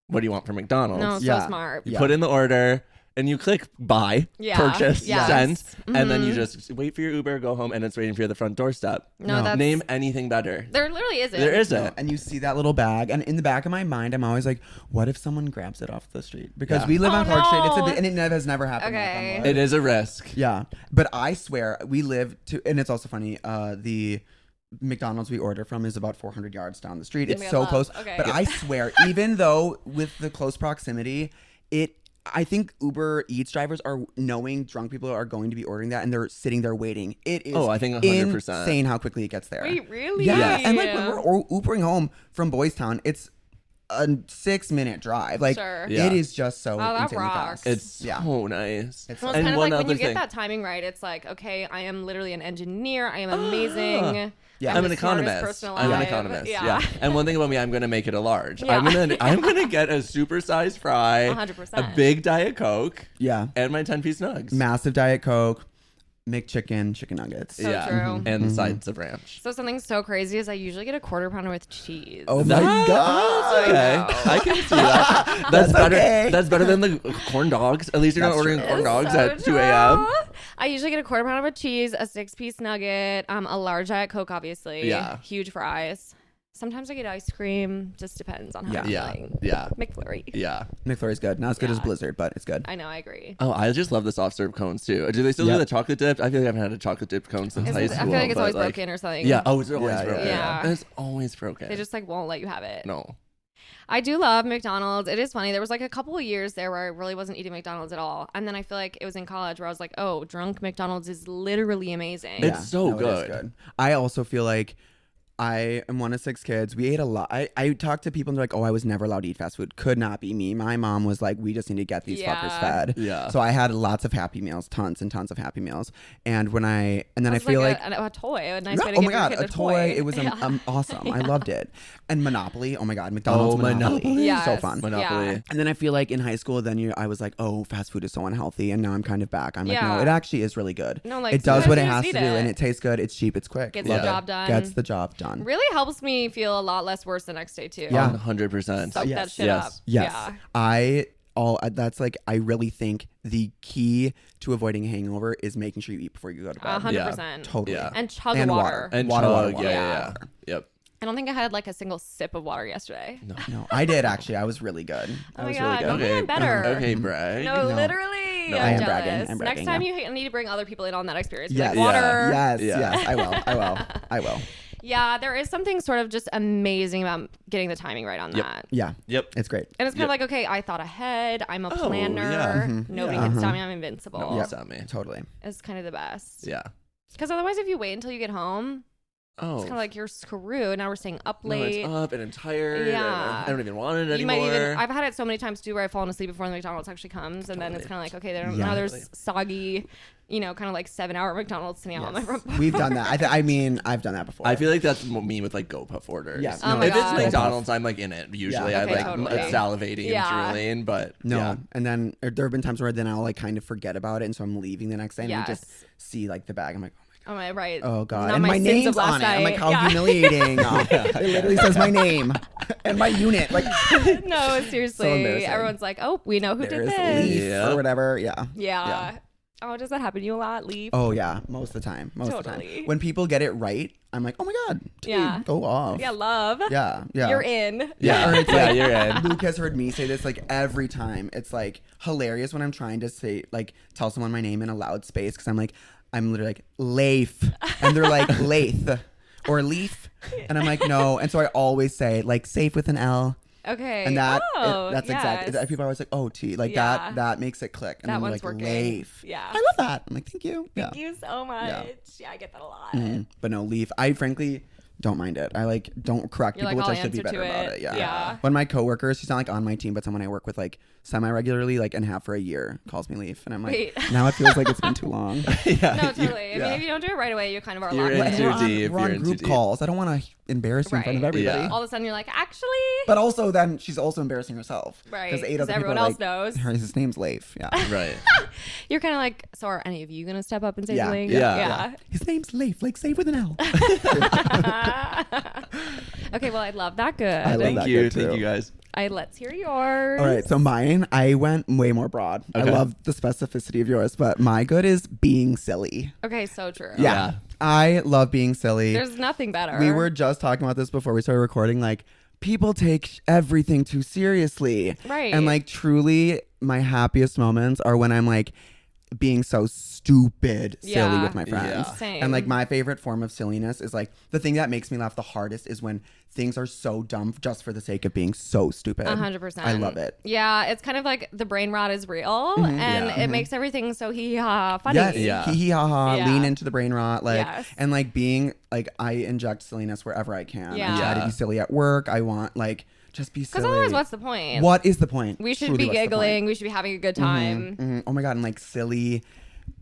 what do you want from McDonald's? No, so Yeah. smart. You Yeah. put in the order and you click buy, Yeah. purchase, Yes. send, and then you Mhm. just wait for your Uber, go home, and it's waiting for you at the front doorstep. No, No. that's Name anything better. there literally isn't. There isn't. And you see that little bag, and in the back of my mind, I'm always like, "What if someone grabs it off the street?" Because Yeah. we live Oh, on Clark Street, no. and it has never happened. knock on Okay. wood. It is a risk. Yeah, but I swear we live to, and it's also funny. The McDonald's we order from is about 400 yards down the street. Give It's me a so love. close. Okay. But I swear, even though with the close proximity, I think Uber Eats drivers are knowing drunk people are going to be ordering that, and they're sitting there waiting. It is I think 100%. insane how quickly it gets there. Wait, really? Yeah, and like when we're Ubering home from Boys Town, it's a 6-minute drive. Like Sure. Yeah. it is just so that insanely rocks. fast. It's so yeah. nice. It's Well, And it's kind of one like when other you get thing. that timing right, it's like, okay, I am literally an engineer. I am amazing. Yeah. I'm the an smartest economist. person I'm an alive. economist. Yeah. Yeah. And one thing about me, I'm gonna make it a large. Yeah. I'm gonna get a supersized fry, 100%. a big Diet Coke, yeah, and my 10-piece nugs. massive Diet Coke, McChicken, chicken nuggets. So yeah. true. And sides of ranch. So something so crazy is I usually get a quarter pounder with cheese. Oh my god! Okay, I can see that. That's better. okay. That's better than the corn dogs. At least you're not That's ordering true. corn dogs So at 2 a.m. true. I usually get a quarter pound of cheese, a 6-piece nugget, a large Diet Coke, obviously. Yeah. Huge fries. Sometimes I get ice cream. Just depends on how I'm feeling. Yeah. McFlurry. Yeah. McFlurry's good. Not as good as Blizzard, but it's good. I know. I agree. Oh, I just love the soft serve cones too. Do they still do the chocolate dip? I feel like I haven't had a chocolate dip cone since high school. I feel like it's always but, broken or something. Yeah. Oh, it's always broken. Yeah. It's always broken. They just like won't let you have it. No. I do love McDonald's. It is funny. There was like a couple of years there where I really wasn't eating McDonald's at all. And then I feel like it was in college where I was like, oh, drunk McDonald's is literally amazing. It's so It is good. I also feel like I am one of 6 kids. We ate a lot. I talked to people and they're like, oh, I was never allowed to eat fast food. Could not be me. My mom was like, we just need to get these fuckers fed. Yeah. So I had lots of Happy Meals, tons and tons of Happy Meals. And when I feel like a toy, a nice way to oh give my God, your kid a toy. It was awesome. I loved it. And Monopoly. Oh my God, McDonald's Monopoly. Yes. So fun. Monopoly. Yeah. And then I feel like in high school, I was like, oh, fast food is so unhealthy. And now I'm kind of back. I'm like, no, it actually is really good. No, like, it does what it sometimes has you to just do. need And it. it tastes good. It's cheap. It's quick. Gets the job done. Gets the job done. Really helps me feel a lot less worse the next day too. Yeah. 100%. Soak that shit up. Yes. Yeah. That's like, I really think the key to avoiding a hangover is making sure you eat before you go to bed. 100%. Totally. Yeah. And chug And water. And Water. Yeah. Yep. I don't think I had like a single sip of water yesterday. No, I did actually. I was really good. Oh I was my God. really good. Okay, I'm better. Okay, brag. No, No. literally. No, I'm I am jealous. bragging. I'm bragging, Next time yeah. you need to bring other people in on that experience. Be Yes. like, water. Yes. I will. Yeah, there is something sort of just amazing about getting the timing right on that. Yeah. Yep. It's great. And it's kind of like, okay, I thought ahead. I'm a Oh, planner. yeah. Nobody Yeah. can stop me. I'm invincible. No one stop me. Totally. It's kind of the best. Yeah. Because otherwise, if you wait until you get home, Oh. it's kind of like you're screwed. Now we're staying up No, late. it's up and I'm tired. Yeah. And I don't even want it You anymore. might even. I've had it so many times too, where I've fallen asleep before the McDonald's actually comes, and then it's kind of like, okay, now there's soggy, kind of like 7-hour McDonald's sitting out on my front porch. We've done that. I've done that before. I feel like that's me with like GoPuff orders. Yes. Oh my if it's God. McDonald's, I'm like in it. Usually, Yeah. I Okay, like totally. salivating Yeah. and drooling, but No. yeah. And then there have been times where then I'll like kind of forget about it, and so I'm leaving the next day and I Yes. just see like the bag. I'm like, Oh my right. oh God. Not And my sins name's of last on it. I'm like, night. how Yeah. humiliating. It literally says my name and my unit. Like, No, So seriously. embarrassing. Everyone's like, oh, we know who did there's this. Leaf Yeah. or whatever. Yeah. Yeah. Oh, does that happen to you a lot, Leaf? Oh yeah, most of the time. Most of the Totally. time. When people get it right, I'm like, oh my God, dude, Yeah. go off. Yeah, love. Yeah. You're in. Yeah. Or it's Yeah, like, you're in. Luke has heard me say this like every time. It's like hilarious when I'm trying to say tell someone my name in a loud space because I'm literally like Leif, and they're like Lath or Leaf, and I'm like no, and so I always say like safe with an L. Okay. And that's yes. exactly. People are always like, "Oh, T," like Yeah. that makes it click. And That I'm one's like, working. Leif. Yeah. I love that. I'm like, thank you. Thank you so much. Yeah, I get that a lot. But no, Leaf. I frankly don't mind it. I don't correct You're people, like, which I I'll should be answer better to about it. it. Yeah. Yeah. One of my coworkers, she's not like on my team, but someone I work with like semi-regularly, like and have for a year, calls me Leaf, and I'm like, Wait. now it feels like it's been too long. Yeah. No, totally. I mean, if you don't do it right away, you kind of are You're locked in in. too We're on, deep. we're You're on in group too deep. calls. I don't want to embarrass you in front of Right. everybody. Yeah. All of a sudden, you're like, actually. But also, then she's also embarrassing herself. Right, Because 8 'cause other people everyone are else like, knows. His name's Leif. Yeah. Right. You're kind of like, so are any of you going to step up and say Yeah. something? Yeah. His name's Leif, like save with an L. Okay, well, I love that. Good. I love Thank that you. good, Thank too. you guys. Let's hear yours. All right, so mine, I went way more broad. Okay. I love the specificity of yours, but my good is being silly. Okay, so true. Yeah. I love being silly. There's nothing better. We were just talking about this before we started recording. Like, people take everything too seriously. Right. And, like, truly, my happiest moments are when I'm, like, being so stupid silly Yeah. with my friends. Yeah. Same. And, like, my favorite form of silliness is, like, the thing that makes me laugh the hardest is when things are so dumb just for the sake of being so stupid. 100%. I love it. Yeah, it's kind of like the brain rot is real, and Yeah. it makes everything so hee-haw funny. Yes. Yeah. Hee hee ha ha. Yeah. Lean into the brain rot. Like, Yes. and like being like, I inject silliness wherever I can. Yeah. I try to Yeah. be silly at work. I want like, just be silly. Because otherwise, what's the point? What is the point? We should Truly, be what's the point? giggling. We should be having a good time. Mhm. Oh my God. And like silly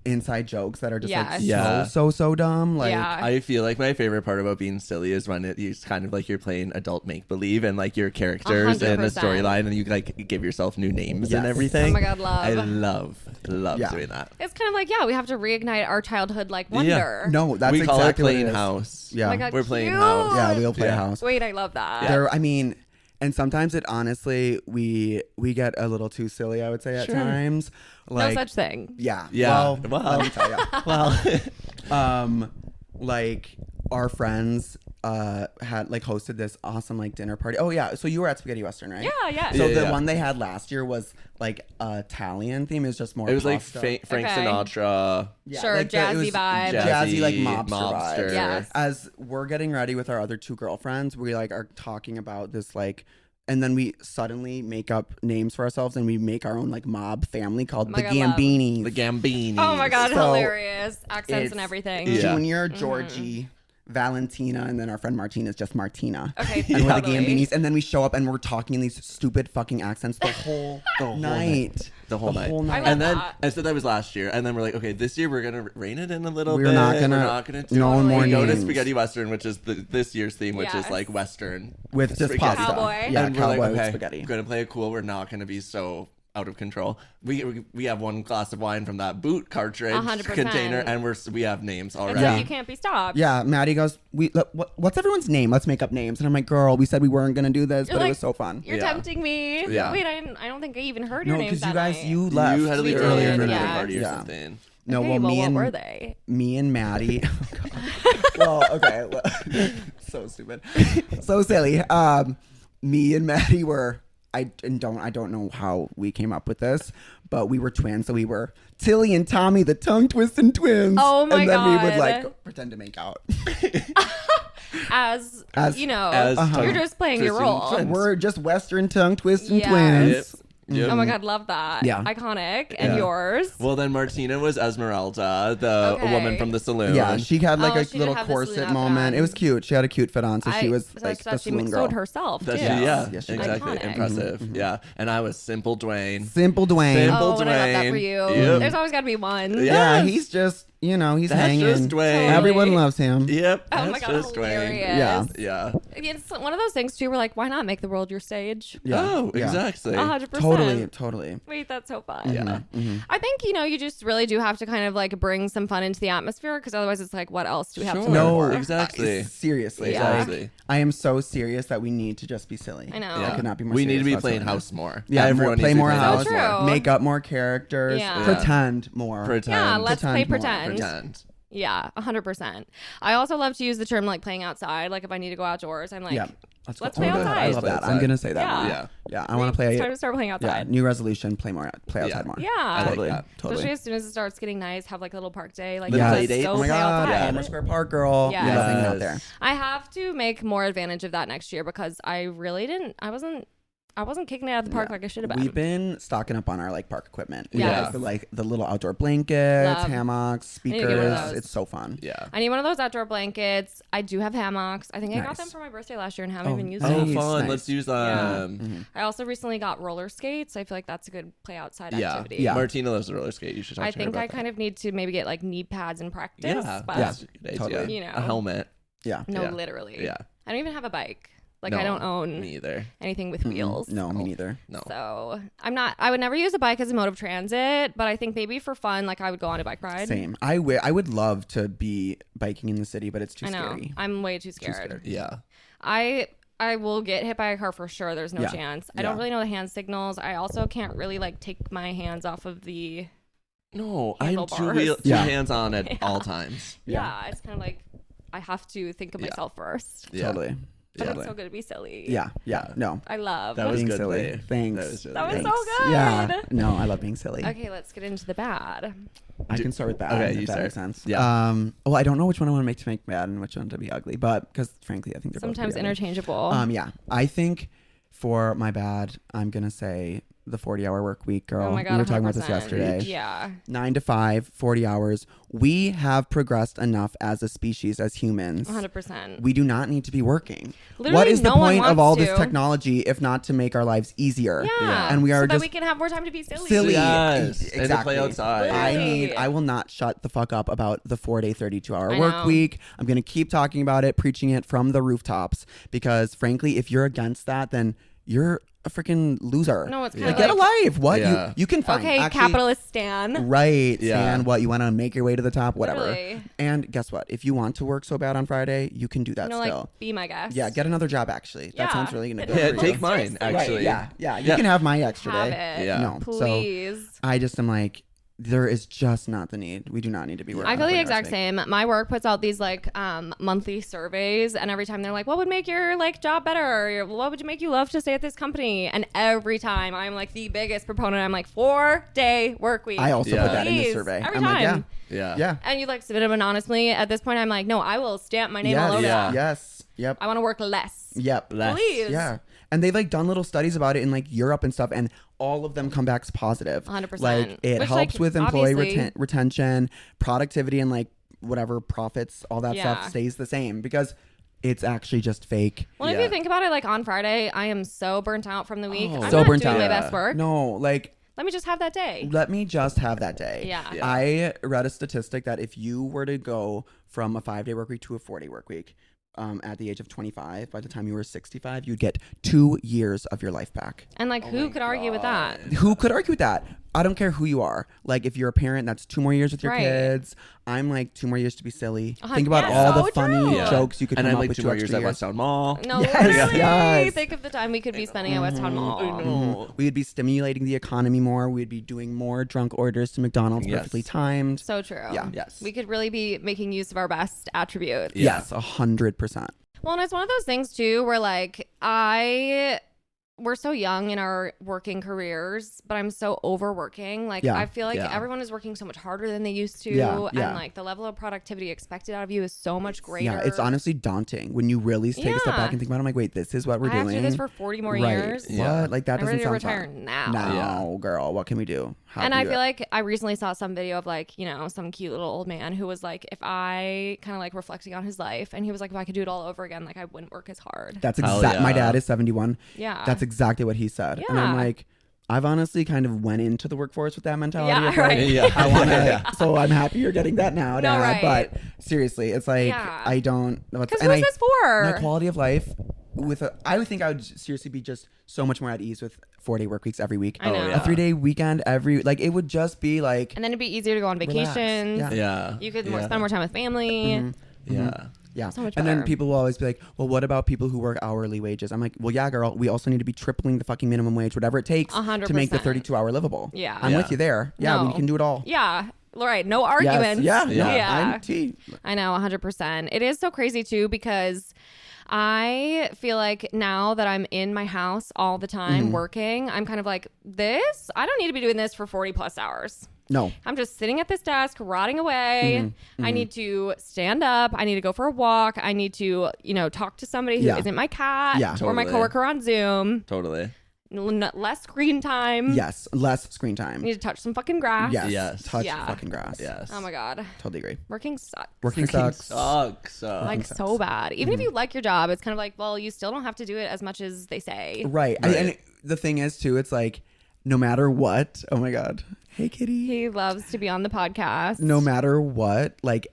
inside jokes that are just Yes. like Yeah. so dumb. Like, Yeah. I feel like my favorite part about being silly is when it's kind of like you're playing adult make believe and like your characters and the 100%. storyline and you like give yourself new names and Yes. everything. Oh my God, love. I love Yeah. doing that. It's kind of like, yeah, we have to reignite our childhood like wonder. no, that's we call exactly it what playing is. house. Yeah. Oh my God, We're playing cute. house. Yeah. We'll play Yeah. house. Wait, I love that. There, I mean, And sometimes it honestly, we get a little too silly, I would say, at times. Like, no such thing. Yeah. Yeah. Well, let me tell you. Well, like our friends had like hosted this awesome like dinner party. Oh yeah, so you were at Spaghetti Western, right? Yeah. So the one they had last year was like Italian theme. It was just more. It was pasta. like Frank Okay. Sinatra. Yeah, Sure, like jazzy it was vibe. jazzy like mobster vibe. Yes. As we're getting ready with our other two girlfriends, we like are talking about this like. And then we suddenly make up names for ourselves, and we make our own like mob family called the God, Gambinis. The Gambini. Oh my God, So hilarious. Accents and everything. Yeah. Junior, Georgie, Valentina, and then our friend Martina is just Martina. Okay, And we're the totally. Gambinis, and then we show up and we're talking in these stupid fucking accents the whole night. The whole night. I love And then that. I said that was last year, and then we're like, okay, this year we're gonna rein it in a little We're bit. not gonna- We're not gonna do no more we go to names. Spaghetti Western, which is this year's theme, which is Yes. like Western With just spaghetti. pasta. Cowboy. Yeah, and we're cowboy like, with okay, spaghetti. we're gonna play it cool. We're not gonna be so out of control. We have one glass of wine from that boot cartridge 100%. container, and we have names And already. so Yeah. you can't be stopped. Yeah, Maddie goes, what's everyone's name? Let's make up names. And I'm like, girl, we said we weren't going to do this, You're but like, it was so fun. You're Yeah. tempting me. Yeah. Wait, I don't think I even heard your No, names because you that guys, night. you left. You had to leave We earlier did, for another yeah. party or Yeah. something. No, Okay, well, well, me what and were they? me and Maddie. Oh, God. Well, okay. So stupid. So silly. Me and Maddie were. I don't know how we came up with this, but we were twins, so we were Tilly and Tommy, the tongue twisting twins. Oh my And then we would God. like pretend to make out. As As- you know, as you're just playing your twisting role. twins. We're just Western tongue twisting Yes. twins. Yep. Oh my God, love that. Yeah. Iconic. And Yeah. yours? Well, then Martina was Esmeralda, the Okay. woman from the saloon. Yeah, she had like Oh, a she did little have the corset saloon moment. outfit It was cute. She had a cute fit on, so she was so like that the she saloon girl. sewed herself That too. she, yeah, Yes, she did. exactly. Iconic. Impressive. Yeah. And I was Simple Dwayne. Simple Dwayne. Simple Oh, and I love that Dwayne. for you. Yep. There's always got to be one. Yeah. Yeah, Yes. he's just, he's That's hanging. just Dwayne. Everyone loves him. Yep. Oh That's my God, just Dwayne. hilarious. Yeah. Yeah. It's one of those things too. We're like, why not make the world your stage? Yeah. Oh, Yeah. exactly. 100%. Totally. Wait, that's so fun. Yeah. I think, you just really do have to kind of like bring some fun into the atmosphere because otherwise it's like, what else do we have to Sure. learn No, for? exactly. Seriously. Yeah. Like, Exactly. I am so serious that we need to just be silly. I know. I could not be more We need to serious be about playing silliness. house more. Yeah, Everyone play needs to be more playing house, So true. make up more characters, Yeah. pretend more. Pretend. Yeah, let's play Pretend more. pretend. Yeah, 100%. I also love to use the term like playing outside. Like if I need to go outdoors, I'm like, Yeah. let's go. play Oh, good. I outside. love that. Outside. I'm gonna say that. Yeah. more. Yeah. Yeah. I want to play. it's time to start playing Yeah. outside. New resolution. Play outside Yeah. more. Yeah. I like Totally. that. Totally. Especially as soon as it starts getting nice, have like a little park day. Like Little let's play date. go Oh my play god. outside. Palmer Square Park, girl. Yes. Love hanging out Yes. there. I have to make more advantage of that next year because I really didn't. I wasn't kicking it out of the park Yeah. like I should have been. We've been stocking up on our like park equipment. We Yeah. got the, like the little outdoor blankets, Love. hammocks, I need to get one of speakers. those. It's so fun. Yeah. I need one of those outdoor blankets. I do have hammocks. I think I got Nice. them for my birthday last year and haven't Oh, even used nice. Oh, them. fun. Nice. Let's use Yeah. them. I also recently got roller skates. I feel like that's a good play outside Yeah. activity. Yeah. Martina loves the roller skate. You should talk I to her think about I kind of need to maybe get like knee pads in practice. Yeah. But That's a good idea. totally. You know. A helmet. Yeah. no, Yeah. literally. Yeah. I don't even have a bike. Like No, I don't own Me either. anything with wheels. No, me neither. No. So I would never use a bike as a mode of transit, but I think maybe for fun, like I would go on a bike ride. Same. I would love to be biking in the city, but it's too I know. scary. I'm way too scared. scared. Yeah. I will get hit by a car for sure. There's no Yeah. chance. I Yeah. don't really know the hand signals. I also can't really like take my hands off of the No, I'm Handlebars. two Yeah. hands on at all times. yeah. It's kind of like I have to think of Yeah. myself first. Yeah. Totally. But Yeah. it's so good to be silly. Yeah. Yeah. No. I love. That was being good. silly. Play. Thanks. That was really That was good. so good. Yeah. No, I love being silly. Okay, let's get into the bad. I can start with bad. Okay, if you that start. makes sense. Yeah. Well, I don't know which one I want to make bad and which one to be ugly, but because frankly, I think they're both Sometimes pretty ugly. interchangeable. Yeah. I think for my bad, I'm gonna say the 40-hour work week, girl. Oh my god, we were talking about this 100%. yesterday. Yeah. 9 to 5, 40 hours. We have progressed enough as a species, as humans. 100%. We do not need to be working. Literally, what is the no one point of wants all to. this technology if not to make our lives easier? Yeah. And we are so that just we can have more time to be silly. silly. Yes. And to Exactly. play outside. Literally. I will not shut the fuck up about the 4-day, 32-hour I work know. week. I'm going to keep talking about it, preaching it from the rooftops, because frankly, if you're against that, then you're a freaking loser. No, it's kind like, of get a like, life. What Yeah. you can find. okay, Actually, capitalist stan. right. Yeah. And what you want to make your way to the top, whatever. Literally. And guess what? If you want to work so bad on Friday, you can do that still. Like, be my guest. Yeah, get another job. Actually, that Yeah. sounds really gonna go. Yeah, for take you. mine, actually. Right, yeah. You can have my extra Have day. it. Yeah. No, Please. So I just am like, there is just not the need. We do not need to be working. I feel the 40 exact hours a week. same. My work puts out these like monthly surveys, and every time they're like, "What would make your like job better? Or what would make you love to stay at this company?" And every time I'm like the biggest proponent. I'm like 4-day work week. I also Yeah. put that in the Please. survey. Every I'm time. like, Yeah. yeah. And you like submit them anonymously. At this point, I'm like, no, I will stamp my name Yes, all over Yeah. that. Yes. Yep. I want to work less. Yep. Less. Please. Yeah. And they've like done little studies about it in like Europe and stuff, and all of them come back positive. 100%. Like it Which, helps like, with employee obviously- retention, productivity, and like whatever profits, all that Yeah. stuff stays the same because it's actually just fake. Well, if you think about it, like on Friday, I am so burnt out from the week. Oh. I'm So not burnt doing out. my best work. No, like Let me just have that day. let me just have that day. Yeah. Yeah. I read a statistic that if you were to go from a 5-day work week to a 4-day work week, at the age of 25, by the time you were 65, you'd get 2 years of your life back. And like, who could argue with that? Who could argue with that? I don't care who you are. Like, if you're a parent, that's 2 more years with your Right. kids. I'm like 2 more years to be silly. Uh-huh. Think about Yeah, all so the funny true. Yeah. jokes you could And come I'm up like with 2 2 more years extra at years. West Town Mall. No, Yes, literally. yes. Think of the time we could be spending at West Town Mall. know. We would be stimulating the economy more. We'd be doing more drunk orders to McDonald's, Yes. perfectly timed. So true. Yeah. Yes. We could really be making use of our best attributes. Yeah. Yes, 100%. Well, and it's one of those things too where like we're so young in our working careers, but I'm so overworking. Like Yeah. I feel like Yeah. everyone is working so much harder than they used to. Yeah, yeah. And like the level of productivity expected out of you is so much greater. Yeah, it's honestly daunting when you really take a step Yeah. back and think about it. I'm like, wait, this is what we're I doing. have to do this for 40 more right. years. Yeah. What? Like that I'm doesn't ready to sound retire fun. now. No, girl, what can we do? How And do I we do feel it? like I recently saw some video of like, you know, some cute little old man who was like, if I kind of like reflecting on his life, and he was like, if I could do it all over again, like I wouldn't work as hard. That's Hell exact. My yeah. dad is 71. Yeah. That's exactly what he said. And I'm Yeah. like, I've honestly kind of went into the workforce with that mentality. Yeah, of like, right. Yeah. I want to. Yeah. So I'm happy you're getting that now, No, Dad. right. But seriously, it's like Yeah. I don't. Because who is this for? My quality of life I would think I would seriously be just so much more at ease with 4-day work weeks every week. I know. yeah. A 3-day weekend it would just be like And then it'd be easier to go on Relax. vacations. Yeah. Yeah. You could yeah. spend more time with family. Yeah. yeah. So much and then better. people will always be like, well, what about people who work hourly wages? I'm like, well, yeah, girl, we also need to be tripling the fucking minimum wage, whatever it takes to make the 100%. 32-hour livable. Yeah. I'm Yeah. with you there. Yeah, No. we can do it all. Yeah. Right. No Yes. arguments. Yeah. Yeah. No, I'm T. I know, 100%. It is so crazy too because I feel like now that I'm in my house all the time working, I'm kind of like, I don't need to be doing this for 40 plus hours. No. I'm just sitting at this desk, rotting away. I need to stand up. I need to go for a walk. I need to, talk to somebody who Yeah. isn't my cat Yeah. or my Totally. coworker on Zoom. Totally. Less screen time. Yes. Less screen I time. need to touch some fucking grass. Yes. Yes. Touch Yeah. fucking grass. Yes. Oh my God. Totally agree. Working sucks. Working sucks. Sucks. Like sucks. so bad. Even if you like your job, it's kind of like, well, you still don't have to do it as much as they say. Right. Right. And the thing is too, it's like no matter what. Oh my God. Hey, kitty. He loves to be on the podcast. No matter what, like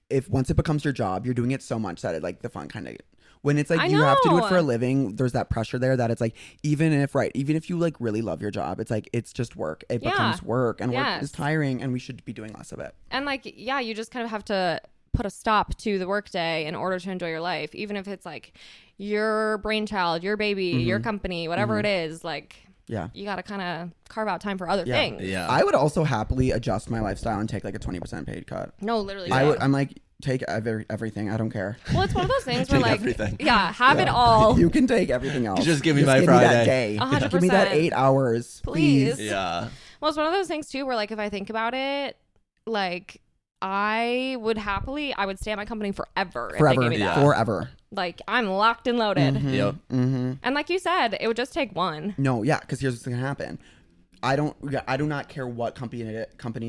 if once it becomes your job, you're doing it so much that it like the fun kind of when it's like I you have to do it know. for a living, there's that pressure there that it's like even if you like really love your job, it's like it's just work. It Yeah. becomes work and work Yes. is tiring and we should be doing less of it. And like, yeah, you just kind of have to put a stop to the workday in order to enjoy your life, even if it's like your brainchild, your baby, your company, whatever it is. Like, Yeah. you got to kind of carve out time for other Yeah. things. Yeah. I would also happily adjust my lifestyle and take like a 20% paid cut. No, literally. I'm like take everything. I don't care. Well, it's one of those things where Take like, everything. yeah, have it all. You can take everything else. Just give me my give Me that Friday. day. 100%. Give me that 8 hours, please. Please. Yeah. Well, it's one of those things too where like if I think about it, like I would stay at my company forever. If they Forever. gave me that. Forever. Like I'm locked and loaded. Yep. Mm-hmm. And like you said, it would just take one. No, yeah, because here's what's gonna happen. I do not care what company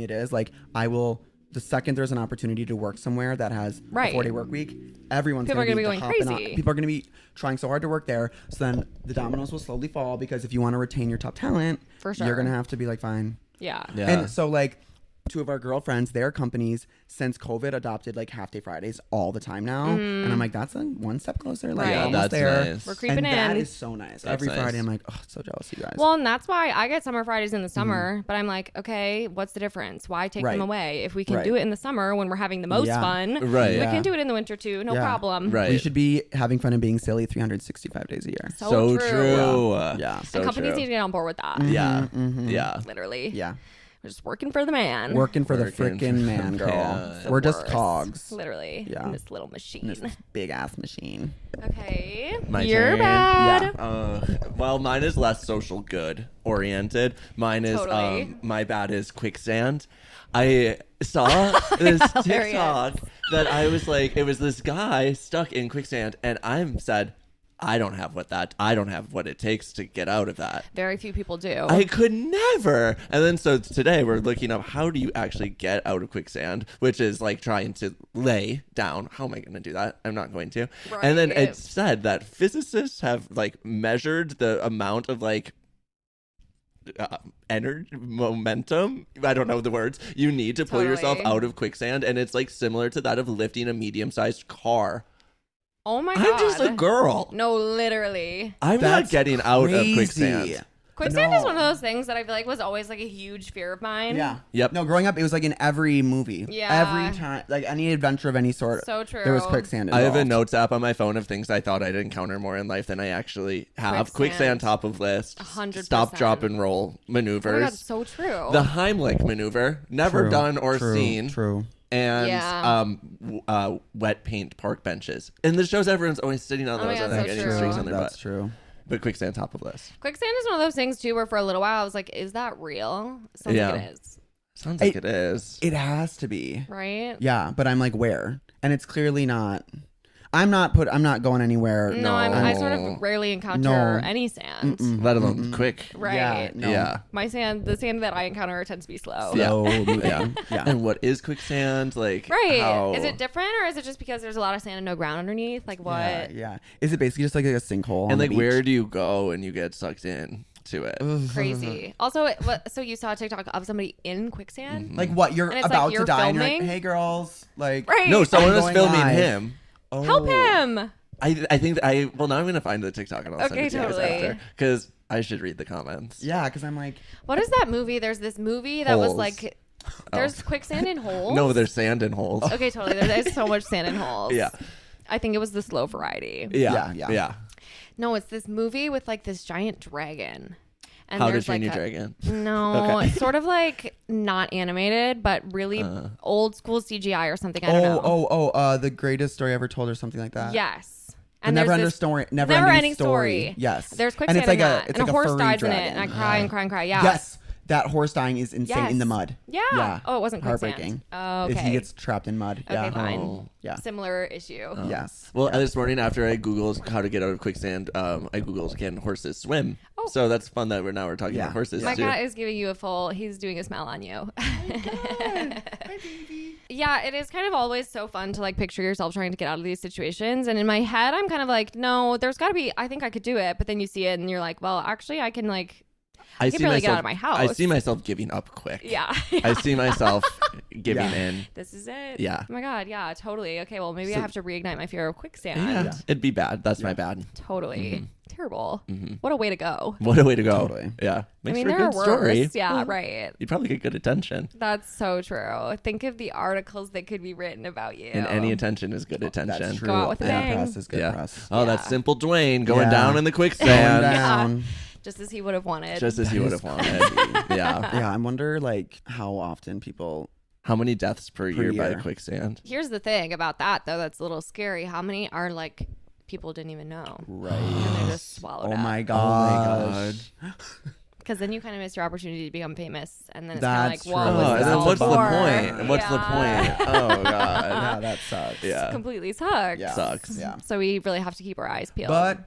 it is. Like I will. The second there's an opportunity to work somewhere that has Right. a 4-day work week, everyone's People are gonna be going hopping crazy. People are gonna be trying so hard to work there. So then the dominoes will slowly fall because if you want to retain your top talent, For sure. you're gonna have to be like fine. Yeah. Yeah. And so like two of our girlfriends, their companies since COVID adopted like half day Fridays all the time now. And I'm like, that's one step closer. Like Right. almost That's there. nice. We're creeping and in. that is so nice. Every nice. Friday I'm like, oh, so jealous of you guys. Well, and that's why I get summer Fridays in the summer, but I'm like, okay, what's the difference? Why take Right. them away? If we can Right. do it in the summer when we're having the most Yeah. fun, Right. we Yeah. can do it in the winter too. No Yeah. problem. Right. we should be having fun and being silly 365 days a year. So true. Yeah. So And companies true. need to get on board with that. Yeah. Mhm. Yeah. Literally. Yeah. We're just working for the man. Working for the Working freaking for man, the girl. man. The We're just worst. cogs. Literally. Yeah. In this little machine. In this big ass machine. Okay. My You're turn. bad. Well, mine is less social good oriented. Mine is Totally. my bad is quicksand. I saw this Hilarious. TikTok that I was like, it was this guy stuck in quicksand, and I said, I don't have what it takes to get out of that. Very few people do. I could never. And then so today we're looking up how do you actually get out of quicksand, which is like trying to lay down. How am I going to do that? I'm not going to. And then Right. it said that physicists have like measured the amount of like energy, momentum. I don't know the words you need to pull yourself Totally. out of quicksand, and it's like similar to that of lifting a medium-sized car. Oh my God. I'm just a girl. No, literally. I'm That's not getting out of crazy. quicksand. Quicksand No. is one of those things that I feel like was always like a huge fear of mine. Yeah. Yep. No, growing up, it was like in every movie. Yeah. Every time, like any adventure of any sort. So true. There was quicksand I involved. have a notes app on my phone of things I thought I'd encounter more in life than I actually have. Quicksand. Quicksand top of list. 100%. Stop, drop, and roll Oh my God, maneuvers. so true. The Heimlich maneuver, never True, done or true, seen. True. And Yeah. wet paint park benches. And the shows everyone's always sitting on Oh my those God, and so like getting true. streaks on their That's butt. true. But quicksand top of list. Quicksand is one of those things too where for a little while I was like, is that real? Sounds Yeah. like it is. Sounds like it is. It has to be. Right? Yeah, but I'm like, where? And it's clearly not. I'm not going anywhere. No, I sort of rarely encounter No. any sand. Let alone quick. Right. Yeah. No. Yeah. The sand that I encounter tends to be slow. Slow moving. Yeah. Yeah. And what is quicksand? Like, Right. how- Is it different or is it just because there's a lot of sand and no ground underneath? Like what? Yeah, yeah. Is it basically just like a sinkhole? and like, where do you go and you get sucked in to it? Crazy. Also, so you saw a TikTok of somebody in quicksand? Like what? You're And it's about like to you're die and you're filming? like, hey girls. Like, Right. No, someone was going filming live. him. oh. Help him. I think well now I'm gonna find the TikTok and I'll send Okay, it to you guys totally. after because I should read the comments. Yeah, because I'm like, What is that movie? There's this movie that was Holes. like, there's quicksand in holes. No, there's sand in holes. Okay, totally. There's so much sand in holes. Yeah. I think it was the slow variety. Yeah, Yeah. yeah. No, it's this movie with like this giant dragon. And How to there's Train like Your Dragon. No, Okay. it's sort of like not animated, but really old school CGI or something. I don't know. the greatest story ever told or something like that. Yes. The there's never this story, never ending ending story. story. Yes. There's quicksand and it's like in that. it's and like a horse furry dies dragon. in it. And I cry and cry and cry. Yeah. Yes. That horse dying is insane in the Yes. mud. Yeah. Yeah. Oh, it wasn't quicksand. Heartbreaking. Oh, If okay. he gets trapped in mud. Okay, Yeah. fine. Oh. Yeah. Similar issue. Yes. Well, this morning after I Googled how to get out of quicksand, I Googled can horses swim. Oh. So that's fun that we're talking Yeah. about horses My too. cat is giving you a full. He's doing a smell on you. Yeah, it is kind of always so fun to like picture yourself trying to get out of these situations. And in my head, I'm kind of like, no, there's got to be. I think I could do it. But then you see it, and you're like, well, actually, I can like. I can barely get out of my house. I see myself giving up quick. Yeah. I see myself giving in. This is it. Yeah. Oh my God. Yeah. Totally. Okay. Well, maybe I have to reignite my fear of quicksand. Yeah. It'd be bad. That's my bad. Totally. Terrible. What a way to go. What a way to go. Totally. Yeah. I Makes mean, for a there are good story. worse. Yeah. Right. You'd probably get good attention. That's so true. Think of the articles that could be written about you. And any attention is good attention. That's true. Go out with a Bad bang. press is good Yeah. press. Oh, that's Yeah. simple Dwayne going Yeah. down in the Going quicksand. down. Just as he would have wanted. Just as you would have wanted. Yeah. Yeah, I wonder like how often people. How many deaths per year by year. quicksand? Here's the thing about that, though, that's a little scary. How many are like people didn't even know? Right. And they're just swallowed Oh up. my Oh gosh. my Because then you kind of miss your opportunity to become famous. And then it's That's kind of like, true. what was Oh, this and then all what's the for? point? What's the Yeah. point? Oh god. Yeah, that sucks. Yeah. Completely sucks. Yeah. Sucks. Yeah. So we really have to keep our eyes peeled. But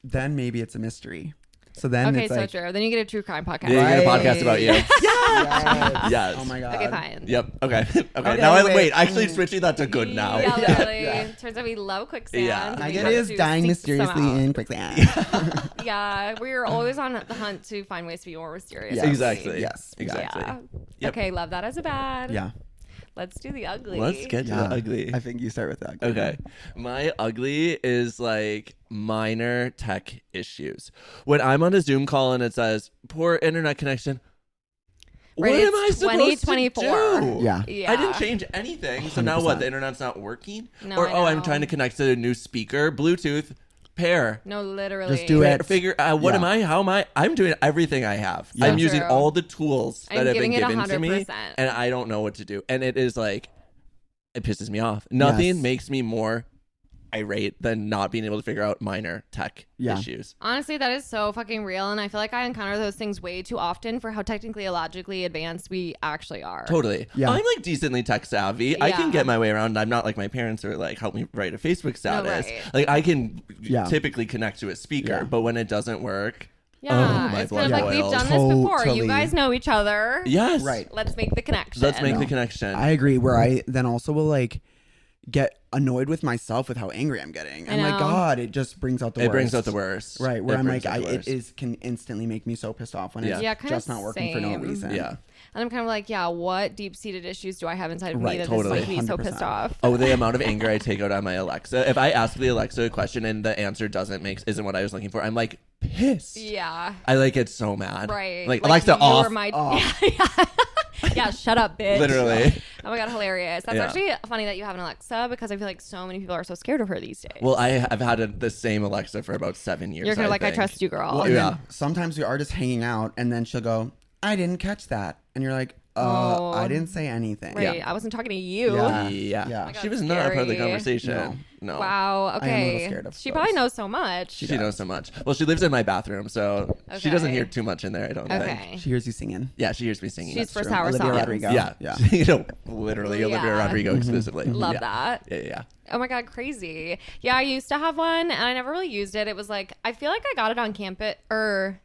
then maybe it's a mystery. So then okay, it's so like, true. Then you get a true crime podcast. Yeah, you get a Right. podcast about you. yes. Yes. Oh my god. Okay, fine. Yep. Okay. Okay. Okay, Now wait. wait. Actually, switching that to good now. Yeah, literally. Yeah. Turns out we love quicksand. Yeah. and I we get have is to dying seek mysteriously some out. in quicksand. Yeah, we're always on the hunt to find ways to be more mysterious. Yes. Exactly. Yes. Exactly. Yeah. Yep. Okay, love that as a bad. Yeah. Let's do the ugly. Let's get to Yeah. the ugly. I think you start with that. Okay. My ugly is like minor tech issues. When I'm on a Zoom call and it says poor internet connection, Right, what am I it's supposed to 2024. do? Yeah. Yeah. I didn't change anything. So now what? 100%. The internet's not working? No, Or, I I'm know. trying to connect to a new speaker, Bluetooth, pair. No, literally. Just do it. Figure what Yeah. am I? How am I? I'm doing everything I have. Yeah. I'm using True. all the tools I'm that have been giving it given to me, 100%. and I don't know what to do. And it is like, it pisses me off. Nothing Yes. makes me more irate than not being able to figure out minor tech Yeah. issues. Honestly, that is so fucking real, and I feel like I encounter those things way too often for how technically and logically advanced we actually are. Totally. Yeah. I'm like decently tech savvy. I can Yeah. get my way around. I'm not like my parents are like help me write a Facebook status. right. Like I can Yeah. typically connect to a speaker, Yeah. but when it doesn't work, Yeah, Oh, my it's kind of like blood we've boils. done this before. You Totally. guys know each other. yes. Right. Let's make the connection. Let's make No. the connection. I agree. Where I then also will like get annoyed with myself with how angry I'm getting. I I'm like, know. God, it just brings out the worst. It brings out the worst. Right, where It I'm brings like, out the it worst. is can instantly make me so pissed off when Yeah. it's Yeah, kinda just not working for no same. reason. Yeah. And I'm kind of like, yeah, what deep-seated issues do I have inside of Right, me that totally. this makes me so 100%. pissed off? Oh, the amount of anger I take out on my Alexa. If I ask the Alexa a question and the answer isn't what I was looking for, I'm like pissed. Yeah. I like get so mad. Right. Like Alexa you off. were my Off. yeah. Yeah, shut up, bitch. Literally. Oh my god, hilarious. That's Yeah. actually funny that you have an Alexa because I feel like so many people are so scared of her these days. Well, I've had the same Alexa for about 7 years. You're kind of like, I think. trust you, girl. Well, and Yeah. then sometimes we are just hanging out, and then she'll go, "I didn't catch that," and you're like, Oh. I didn't say anything." Right. Yeah. I wasn't talking to you. Yeah. Yeah. Yeah. She was not a part of the Scary. conversation. No. Wow. I am a Okay. little scared of She those. probably knows so much. She knows so much. Well, she lives in my bathroom, so she doesn't Okay. hear too much in there, I don't think. Okay. She hears you singing. Yeah, she hears me singing. She's for True. sour Olivia songs. Rodrigo. Yeah. Yeah. Literally Yeah. Olivia Rodrigo exclusively. Love yeah. that. Yeah. Oh my god, crazy. Yeah, I used to have one and I never really used it. It was like I feel like I got it on campus or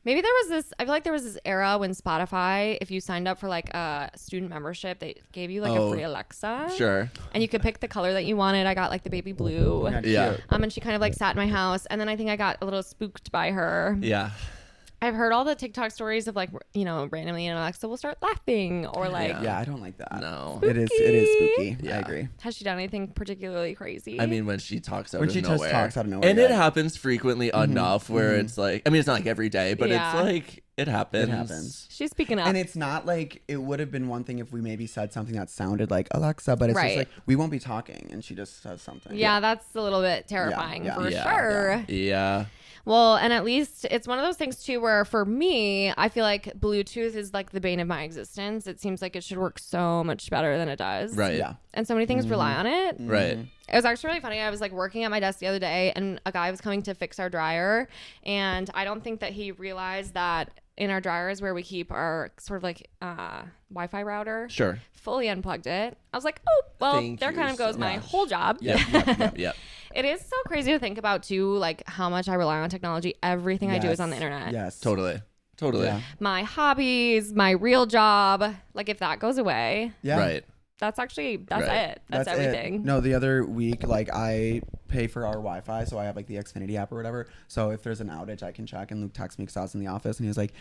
maybe there was this I feel like there was this era when Spotify, if you signed up for like a student membership, they gave you like a Oh, free Alexa. Sure. And you could pick the color that you wanted. I got like the baby blue. Yeah. And she kind of like sat in my house and then I think I got a little spooked by her. Yeah. I've heard all the TikTok stories of like, you know, randomly an Alexa will start laughing or like Yeah, I don't like that. No. It is spooky. I Yeah. agree. has she done anything particularly crazy? I mean, when she talks out When of she just nowhere. talks out of nowhere, And yeah. it happens frequently enough where it's like, I mean, it's not like every day, but Yeah. it's like, it happens. It happens. she's speaking up. And it's not like it would have been one thing if we maybe said something that sounded like Alexa, but it's Right. just like we won't be talking and she just says something. Yeah, that's a little bit terrifying yeah, for yeah, sure. Yeah. Well, and at least it's one of those things too where for me, I feel like Bluetooth is like the bane of my existence. It seems like it should work so much better than it does. Right. Yeah. And so many things rely on it. Right. It was actually really funny. I was like working at my desk the other day and a guy was coming to fix our dryer. And I don't think that he realized that in our dryer is where we keep our sort of like Wi-Fi router. Sure. Fully unplugged it. I was like, oh, well, Thank there you kind of goes so my much. whole job. Yep. It is so crazy to think about too, like how much I rely on technology. Everything I do is on the internet. Yes. Totally. Yeah. My hobbies, my real job. Like if that goes away, Yeah. Right. that's Right. it. That's everything. It. No, the other week, like I pay for our Wi-Fi, so I have like the Xfinity app or whatever. So if there's an outage, I can check. And Luke texts me because I was in the office, and he was like,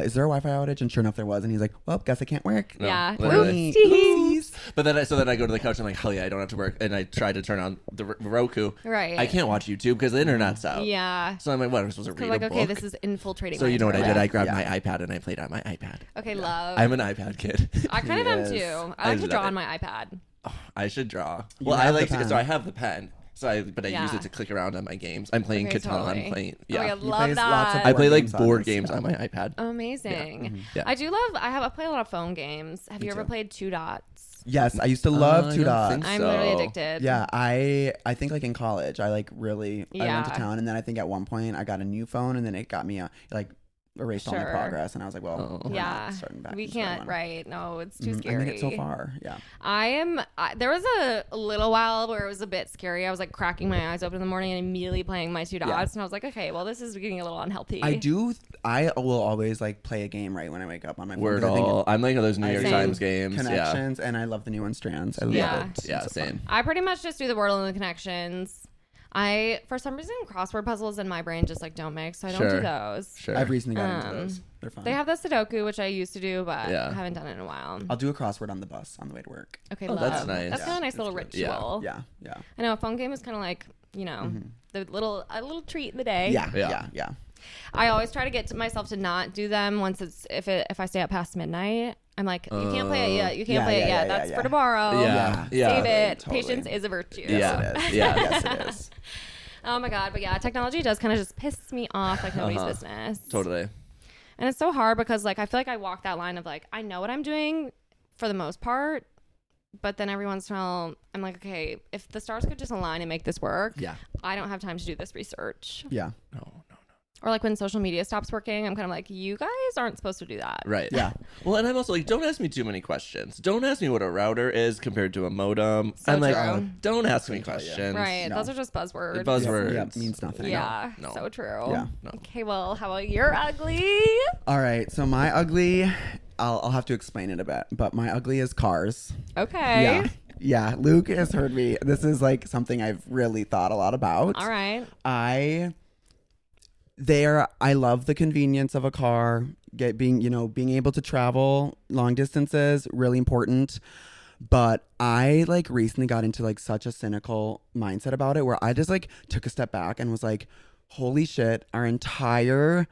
"Is there a Wi-Fi outage?" And sure enough, there was. And he's like, "Well, guess it can't work." No, Yeah. literally. Oopsies. But then I go to the couch and I'm like, hell yeah, I don't have to work. And I try to turn on the Roku. Right. I can't watch YouTube because the internet's out. Yeah. So I'm like, what? I'm supposed to read Like, a okay, book? this is infiltrating. So my you know what I did? internet. I grabbed Yeah. my iPad and I played on my iPad. Okay, love. I'm an iPad kid. I kind of am Yes. too. I I like to love draw it. on my iPad. I should draw. You Well, I have the like to, pen. so I have the pen. So I use Yeah. it to click around on my games. I'm playing Okay, Catan. totally. I'm playing Oh my yeah. God, He love plays lots of that. I board play like games on board his games phone. on my iPad. Amazing. Yeah. I do love. I play a lot of phone games. Have Me you ever too. played Two Dots? Yes, I used to love I Two don't Dots. think I'm literally So- addicted. Yeah, I think like in college, I like really I went to Yeah. town, and then I think at one point I got a new phone, and then it got me like erased all my Sure. progress, and I was like, well, Oh. we're Yeah. not starting back. We from square can't. one. Right? No, it's too I scary. made it so far. Yeah. There was a little while where it was a bit scary. I was like cracking my eyes open in the morning and immediately playing my Two Dots, and I was like, okay, well, this is getting a little unhealthy. I will always like play a game right when I wake up on my phone. Word 'cause I think all. I'm like those New I York think Times games. Yeah. connections, and I love the new one, Strands. I love Yeah. it. Yeah, It's so same. fun. I pretty much just do the Wordle and the connections. For some reason, crossword puzzles in my brain just like don't mix, so I don't do Sure. those. Sure. I've recently got into those. They're fun. They have the Sudoku, which I used to do, but I haven't done it in a while. I'll do a crossword on the bus on the way to work. Okay, that's nice. That's kind of a nice little ritual. Yeah. I know a phone game is kind of like, you know, a little treat in the day. Yeah. I always try to get myself to not do them if I stay up past midnight. I'm like, you can't play it yet. You can't play it yet. That's for tomorrow. Yeah. Save it. Totally. Patience is a virtue. Yeah. Yes, it is. Yeah. Yes, it is. Oh my God. But yeah, technology does kind of just piss me off like nobody's business. Totally. And it's so hard because like I feel like I walk that line of like I know what I'm doing for the most part, but then every once in a while I'm like, okay, if the stars could just align and make this work, I don't have time to do this research. Yeah. No. Or like when social media stops working, I'm kind of like, you guys aren't supposed to do that. Right. Yeah. Well, and I'm also like, don't ask me too many questions. Don't ask me what a router is compared to a modem. So I'm like, true. Don't ask me questions. Right. No. Those are just buzzwords. Buzzwords. Yeah, means nothing. Yeah. No. So true. Yeah. No. Okay. Well, how about your ugly? All right. So my ugly, I'll have to explain it a bit, but my ugly is cars. Okay. Yeah. Luke has heard me. This is like something I've really thought a lot about. All right. I love the convenience of a car, being able to travel long distances, really important. But I like recently got into like such a cynical mindset about it where I just like took a step back and was like, holy shit, our entire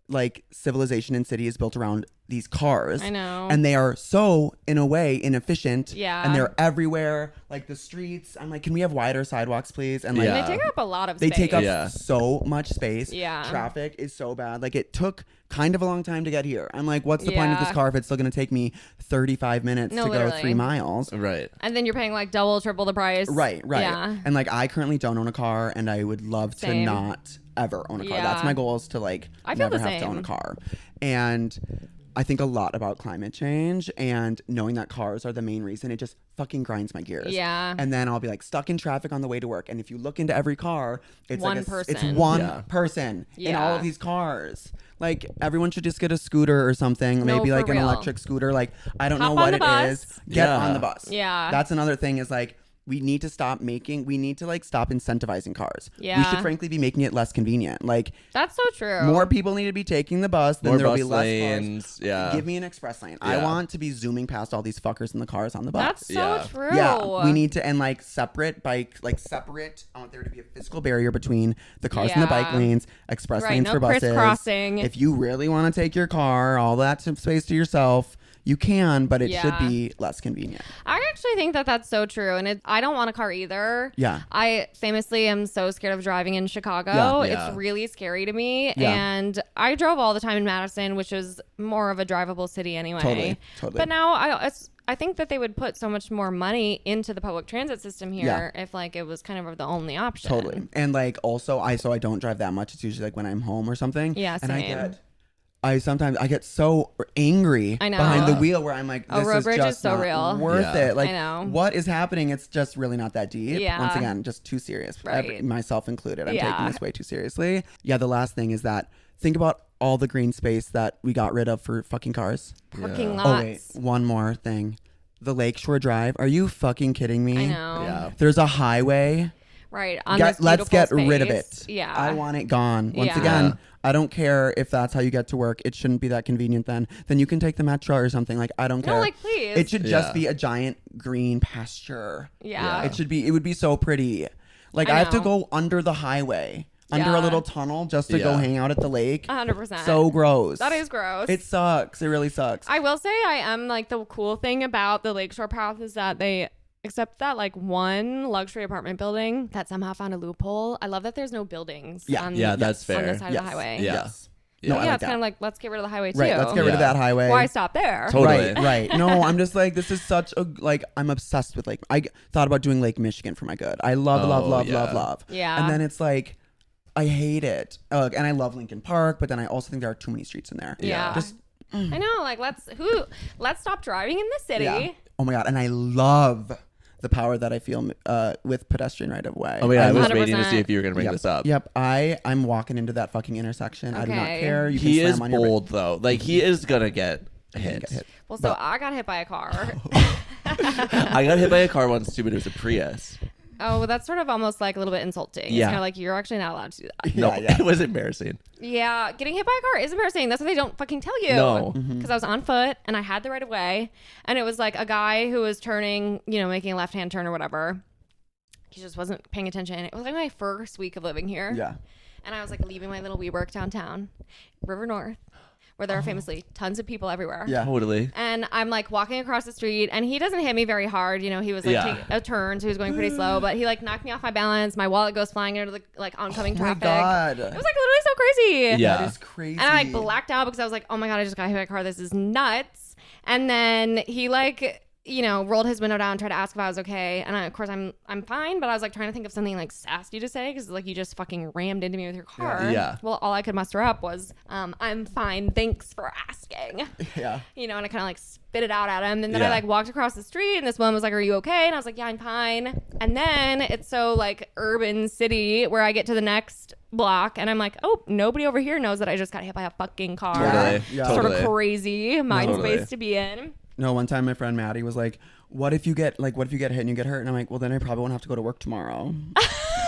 like civilization and city is built around these cars. I know. And they are so, in a way, inefficient. Yeah. And they're everywhere. Like the streets. I'm like, can we have wider sidewalks, please? And like, Yeah. They take up a lot of they space. take up so much space. Yeah. Traffic is so bad. Like it took kind of a long time to get here. I'm like, what's the point of this Yeah. car if it's still going to take me 35 minutes to literally. go 3 miles? Right. And then you're paying like double, triple the price. Right. Yeah. And like I currently don't own a car and I would love Same. to not ever own a car. Yeah. That's my goal, is to like I feel never the have to own a same. car. And I think a lot about climate change, and knowing that cars are the main reason, it just fucking grinds my gears. Yeah. And then I'll be like stuck in traffic on the way to work. And if you look into every car, it's One like person. It's one Yeah. person in all Yeah. of these cars. Like everyone should just get a scooter or something, No, maybe for like an real. electric scooter. Like I don't Hop know on what the it bus. is. Get Yeah. on the bus. Yeah. That's another thing, is like we need to stop incentivizing cars. We Yeah. should frankly be making it less convenient. Like That's so true. more people need to be taking the bus, then More there'll bus be less lanes. cars. Yeah. Give me an express lane. I Yeah. want to be zooming past all these fuckers in the cars on the bus. That's so Yeah. true. Yeah, we need to, and like separate. I want there to be a physical barrier between the cars and the bike Yeah. lanes, express Right, lanes no for buses. crisscrossing. If you really want to take your car, all that space to yourself, you can, but it should Yeah. be less convenient. I actually think that that's so true. And I don't want a car either. Yeah. I famously am so scared of driving in Chicago. Yeah. Yeah. It's really scary to me. Yeah. And I drove all the time in Madison, which is more of a drivable city anyway. Totally. But now I think that they would put so much more money into the public transit system here if like it was kind of the only option. Totally. And like also I don't drive that much. It's usually like when I'm home or something. Yeah, And same. I get so angry I know. behind the wheel where I'm like, this road is bridge just is so not real. worth Yeah. it. Like, I know. what is happening? It's just really not that deep. Yeah. Once again, just too serious. Right. Myself included. I'm Yeah. taking this way too seriously. Yeah. The last thing is that think about all the green space that we got rid of for fucking cars. Parking Yeah. lots. Oh wait, one more thing. The Lakeshore Drive. Are you fucking kidding me? I know. Yeah. There's a highway. Right. On Let's this beautiful get rid of space. it. Yeah. I want it gone. Once Yeah. again, I don't care if that's how you get to work. It shouldn't be that convenient then. Then you can take the metro or something. Like, I don't care. No, like, please. It should just Yeah. be a giant green pasture. Yeah. It would be so pretty. Like, I I have to know. go under the highway, under a Yeah. little tunnel just to go Yeah. hang out at the lake. 100%. So gross. That is gross. It sucks. It really sucks. I will say I am like the cool thing about the Lakeshore Path is that they accept that like one luxury apartment building that somehow found a loophole. I love that there's no buildings Yeah. on, Yeah, that's on fair. the side of Yes. the highway. Yeah. Yes. Yeah. No, I Yeah, like it's that. kind of like, let's get rid of the highway too. Right. Let's get rid of Yeah. that highway. Why stop there? Totally. Right. No, I'm just like, this is such a, like, I'm obsessed with, like, thought about doing Lake Michigan for my good. I love, love. Yeah. And then it's like, I hate it. And I love Lincoln Park, but then I also think there are too many streets in there. Yeah. Just, I know. Like, let's stop driving in the city. yeah. Oh my God. And I love the power that I feel with pedestrian right of way. Oh my God, I was 100%. waiting to see if you were going to bring this up. Yep. I'm walking into that fucking intersection. I do not Okay. care. You can He slam is on your bold, though. Like, he is going to get hit. Get hit. Well, so I got hit by a car. I got hit by a car once, too, but it was a Prius. Oh, well, that's sort of almost like a little bit insulting. It's Yeah. kind of like you're actually not allowed to do that. No, Yeah. it was embarrassing. Yeah, getting hit by a car is embarrassing. That's what they don't fucking tell you. No. Because I was on foot and I had the right of way, and it was like a guy who was turning, making a left-hand turn or whatever. He just wasn't paying attention. It was like my first week of living here. Yeah. And I was like leaving my little WeWork downtown, River North, where there are famously tons of people everywhere. Yeah. Totally. And I'm like walking across the street, and he doesn't hit me very hard. He was like taking a turn, so he was going pretty slow. But he like knocked me off my balance. My wallet goes flying into the like oncoming traffic. Oh my God. It was like literally so crazy. Yeah. That is crazy. And I like blacked out because I was like, oh my God, I just got hit by a car. This is nuts. And then he like, rolled his window down and tried to ask if I was okay. And of course I'm fine, but I was like trying to think of something like sassy to say because like you just fucking rammed into me with your car. Yeah. Well, all I could muster up was, I'm fine. Thanks for asking. Yeah. And I kind of like spit it out at him. And then Yeah. I like walked across the street and this woman was like, are you okay? And I was like, yeah, I'm fine. And then it's so like urban city where I get to the next block and I'm like, oh, nobody over here knows that I just got hit by a fucking car. Totally. Yeah. Sort Totally. of crazy mind Totally. space to be in. No, one time my friend Maddie was like, what if you get hit and you get hurt? And I'm like, well, then I probably won't have to go to work tomorrow.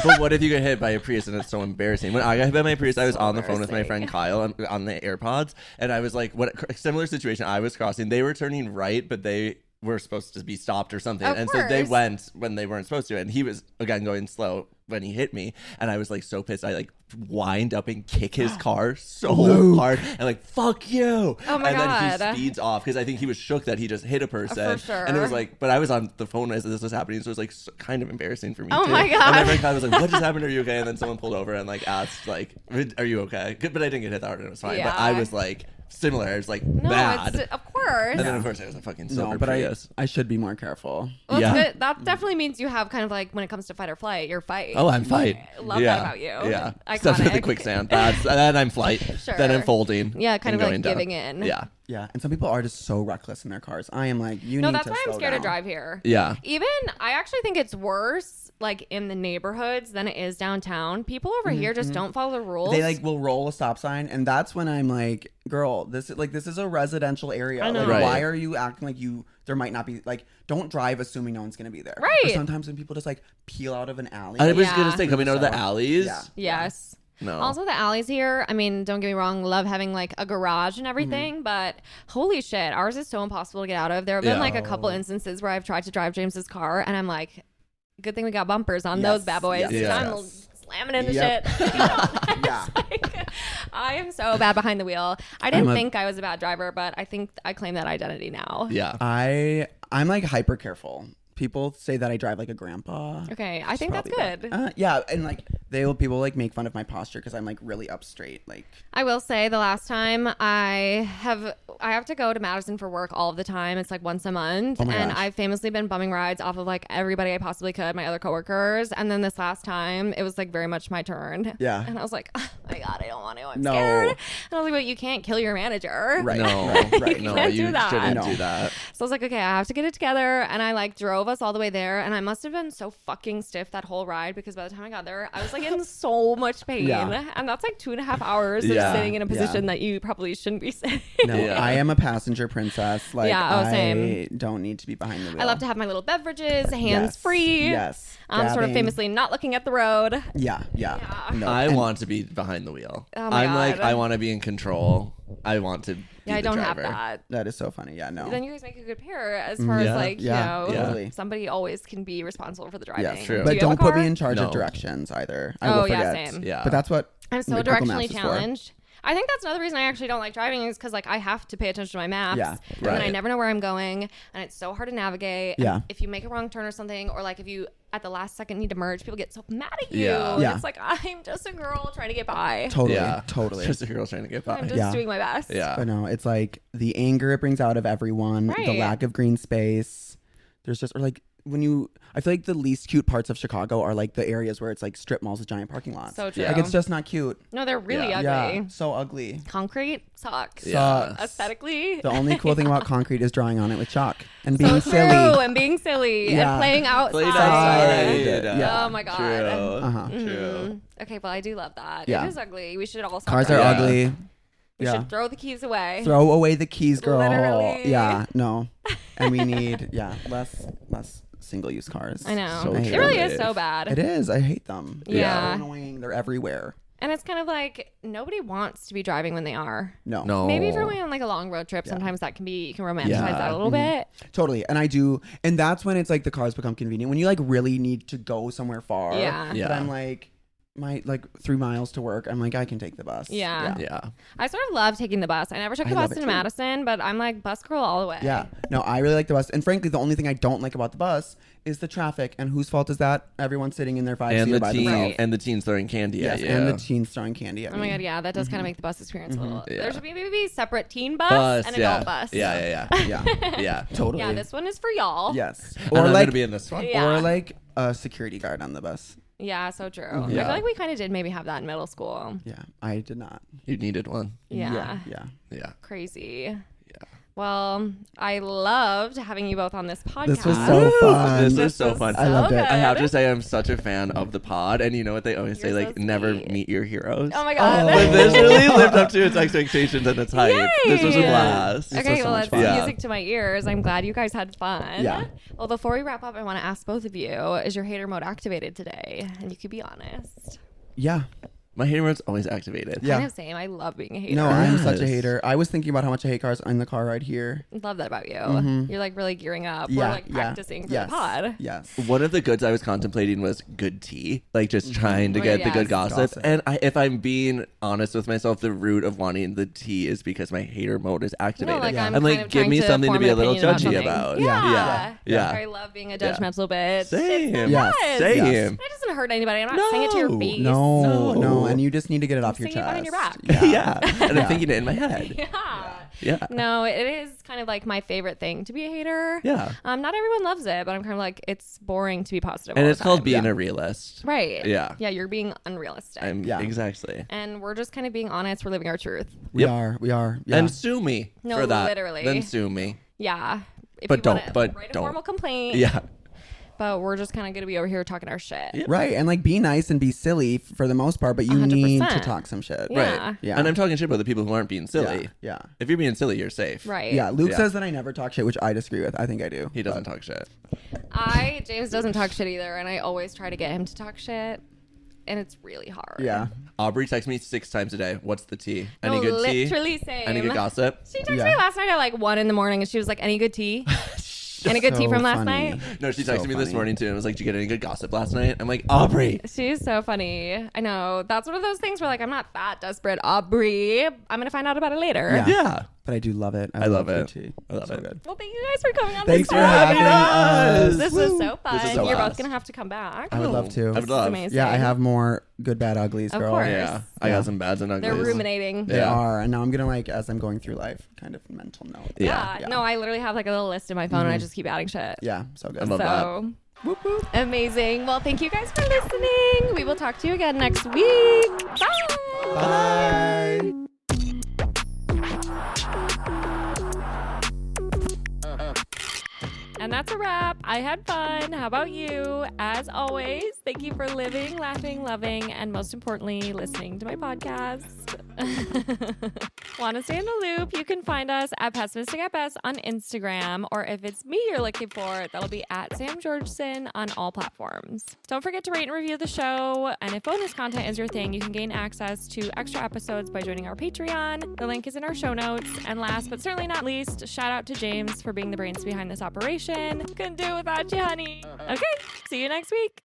But what if you get hit by a Prius and it's so embarrassing? When I got hit by my Prius, I was on the phone with my embarrassing. friend Kyle on the AirPods, and I was like, "What?" Similar situation. I was crossing. They were turning right, but they were supposed to be stopped or something, Of and so they course. went when they weren't supposed to. And he was again going slow when he hit me, and I was like so pissed. I like wind up and kick his car so hard, and like fuck you. Oh my and God. then he speeds off because I think he was shook that he just hit a person. For sure. And it was like, but I was on the phone as this was happening, so it was like kind of embarrassing for me. Oh too. my God. And my friend Kyle was like, "What just happened? Are you okay?" And then someone pulled over and like asked, like, "Are you okay?" Good, but I didn't get hit that hard, and it was fine. But I Yeah. was like similar. I was like No, bad. it's of course. And then of course I was a fucking silver No, but Prius. I should be more careful. Well, Yeah. that's good. That definitely means you have kind of like when it comes to fight or flight, you're fight. Oh, I'm fight. Love yeah. that about you. Yeah. Stuff with the Iconic. quicksand. Then I'm flight. Sure. Then I'm folding. Yeah, kind and of like going down. giving in. Yeah. Yeah. And some people are just so reckless in their cars. I am like, you No, need that's to why I'm slow scared to down. drive here. Yeah. Even I actually think it's worse like in the neighborhoods than it is downtown. People over here just don't follow the rules. They like will roll a stop sign, and that's when I'm like, girl, this is a residential area. I know. Like, Right. why are you acting like there might not be, like, don't drive assuming no one's gonna be there. Right. Or sometimes when people just like peel out of an alley. I was Yeah. gonna say coming out of the So, alleys. yeah. Yes. No. Also, the alleys here, I mean, don't get me wrong, love having like a garage and everything, but holy shit, ours is so impossible to get out of. There have been Yeah. like a couple instances where I've tried to drive James's car and I'm like, good thing we got bumpers on Yes, those bad boys. yes, 'Cause yes. I'm yes. slamming into Yep. shit. Yeah. Like, I am so bad behind the wheel. I didn't think I was a bad driver, but I think I claim that identity now. Yeah. I'm like hyper careful. People say that I drive like a grandpa. Okay, I think that's Probably good. Yeah, and like people like make fun of my posture because I'm like really up straight. Like, I will say the last time I have to go to Madison for work all of the time. It's like once a month. Oh my And gosh. I've famously been bumming rides off of like everybody I possibly could, my other coworkers. And then this last time it was like very much my turn. Yeah. And I was like, oh my God, I don't want to. I'm No. scared. And I was like, but you can't kill your manager. right, No. right. No, can't you do that. shouldn't No. do that. So I was like, okay, I have to get it together. And I like drove us all the way there. And I must have been so fucking stiff that whole ride because by the time I got there, I was like in so much pain. Yeah. And that's like 2.5 hours of Yeah. sitting in a position that you probably shouldn't be sitting. No, Yeah. I am a passenger princess. Like, Yeah, oh, I same. don't need to be behind the wheel. I love to have my little beverages, hands Yes. free. Yes. Sort of Dabbing. famously not looking at the road. Yeah. Yeah. No, I and- want to be behind the wheel. Oh my I'm like, God. I want to be in control. I want to be Yeah, I the don't driver. have that. That is so funny. Yeah, no. Then you guys make a good pair as far Yeah. as like, Yeah, totally. somebody always can be responsible for the driving. Yes, true. Do but you have a don't put car? me in charge No. of directions either. I Oh, will yeah, forget. same. Yeah. But that's what I'm so Google Maps directionally is for. challenged. I think that's another reason I actually don't like driving is because like I have to pay attention to my maps. Yeah. And then I Right. never know where I'm going and it's so hard to navigate. Yeah. And if you make a wrong turn or something, or like if you at the last second need to merge, people get so mad at you. Yeah. And Yeah. it's like I'm just a girl trying to get by. Totally. Yeah. Totally. Just a girl trying to get by. I'm just Yeah. doing my best. Yeah. But no, it's like the anger it brings out of everyone, the Right. lack of green space. There's just, or like I feel like the least cute parts of Chicago are like the areas where it's like strip malls with giant parking lots. So true. Like it's just not cute. No, they're really Yeah. ugly. Yeah. So ugly. Concrete sucks. Yeah. Sucks. Aesthetically. The only cool thing about concrete is drawing on it with chalk and So being true. silly. And being silly Yeah. and playing outside. Played outside. Yeah. Oh my God. True. Uh-huh. True. Mhm. Okay, well I do love that. Yeah. It is ugly. We should all stop Cars are driving. Yeah. ugly. We Yeah. should throw the keys away. Throw away the keys, girl. Literally. Yeah, no. And we need, less single-use cars. I know. So it really is so bad. It is. I hate them. Yeah. They're so annoying. They're everywhere. And it's kind of like nobody wants to be driving when they are. No. Maybe if you're going on like a long road trip, sometimes that can be, you can romanticize that a little bit. Totally. And I do. And that's when it's like the cars become convenient. When you like really need to go somewhere far. Yeah. But I'm like, 3 miles to work. I'm like, I can take the bus. Yeah. Yeah. I sort of love taking the bus. I never took the love bus it in too. Madison, but I'm like bus girl all the way. Yeah. No, I really like the bus. And frankly, the only thing I don't like about the bus is the traffic. And whose fault is that? Everyone's sitting in their 5-seater by themselves. And the teens throwing candy Yes, at you. and the teens throwing candy at Oh me. my God, yeah, that does kind of make the bus experience a little. Yeah. There should be maybe separate teen bus and adult bus. Yeah. Yeah. Totally. Yeah, this one is for y'all. Yes. Or Or I'm like, gonna be in this one. Yeah. or like a security guard on the bus. Yeah, so true. Mm-hmm. I Yeah. feel like we kind of did maybe have that in middle school. Yeah, I did not. You needed one. Yeah. Yeah. Crazy. Yeah. Well, I loved having you both on this podcast. This was so fun. This was so fun. I loved it. I have to say, I'm such a fan of the pod, and you know what they always say, You're like, so never sweet. meet your heroes. Oh my God. But this really lived up to its expectations and its hype. Yay. This was a blast. This Okay, was so well, much it's fun. Yeah. music to my ears. I'm glad you guys had fun. Yeah. Well, before we wrap up, I want to ask both of you, is your hater mode activated today? And you could be honest. Yeah. My hater mode's always activated. Yeah. Kind of same. I love being a hater. No, I'm such a Yes. hater. I was thinking about how much I hate cars in the car ride here. Love that about you. Mhm. You're like really gearing up. Yeah. We're like practicing for yes. the pod. Yes. One of the goods I was contemplating was good tea, like just trying to Oh, get the good yes. gossip. And if I'm being honest with myself, the root of wanting the tea is because my hater mode is activated. like Yeah. I'm and kind like, of give trying me to something to form be an a little opinion judgy something. about. Yeah. Yeah. I love being a judgmental bitch. Same. It's Yes. fun. Same. It doesn't hurt anybody. I'm not saying it to your No. face. No. And you just need to get it off your saying it chest. behind your back. Yeah. And I'm thinking it in my head. Yeah. Yeah. No, it is kind of like my favorite thing to be a hater. Yeah. Not everyone loves it, but I'm kind of like, it's boring to be positive. And all it's the called time. being a realist. Right. Yeah. Yeah, you're being unrealistic. Yeah. Exactly. And we're just kind of being honest. We're living our truth. We Yep. are. We are. Yeah. And sue me No, for that. literally. Then sue me. Yeah. If But you don't- wanna but write a don't. formal complaint. Yeah. But we're just kind of going to be over here talking our shit. Yeah. Right. And like be nice and be silly for the most part, but you 100%. need to talk some shit. Yeah. Right. Yeah. And I'm talking shit about the people who aren't being silly. Yeah. If you're being silly, you're safe. Right. Yeah. Luke Yeah. says that I never talk shit, which I disagree with. I think I do. He doesn't talk shit. James doesn't talk shit either. And I always try to get him to talk shit. And it's really hard. Yeah. Aubrey texts me 6 times a day. What's the tea? Any good tea? Literally same. Any good gossip? She texted Yeah. me last night at like 1 in the morning and she was like, any good tea? Any good tea So from last funny. night? No, she So texted me this funny. morning too and was like, did you get any good gossip last night? I'm like, Aubrey. She's so funny. I know. That's one of those things where like, I'm not that desperate, Aubrey. I'm going to find out about it later. Yeah. Yeah. But I do love it. I love good it. tea. I love So it. good. Well, thank you guys for coming on Thanks this for having us. This was so fun. This is so You're fun. both going to have to come back. I would love to. I would This is love. amazing. Yeah, I have more good, bad, uglies, Of girl. course. Yeah. I Yeah. got some bads and uglies. They're ruminating. They Yeah. are. And now I'm going to like, as I'm going through life, kind of mental note. Yeah. No, I literally have like a little list in my phone and I just keep adding shit. Yeah. So good. I love So Whoop, whoop. amazing. Well, thank you guys for listening. We will talk to you again next week. Bye. Bye. And that's a wrap. I had fun. How about you? As always, thank you for living, laughing, loving, and most importantly, listening to my podcast. Want to stay in the loop? You can find us at Pessimistic at Best on Instagram, or if it's me you're looking for, that'll be at Sam Georgeson on all platforms. Don't forget to rate and review the show, and if bonus content is your thing, you can gain access to extra episodes by joining our Patreon. The link is in our show notes. And last but certainly not least, shout out to James for being the brains behind this operation. Couldn't do it without you, honey. Okay, see you next week.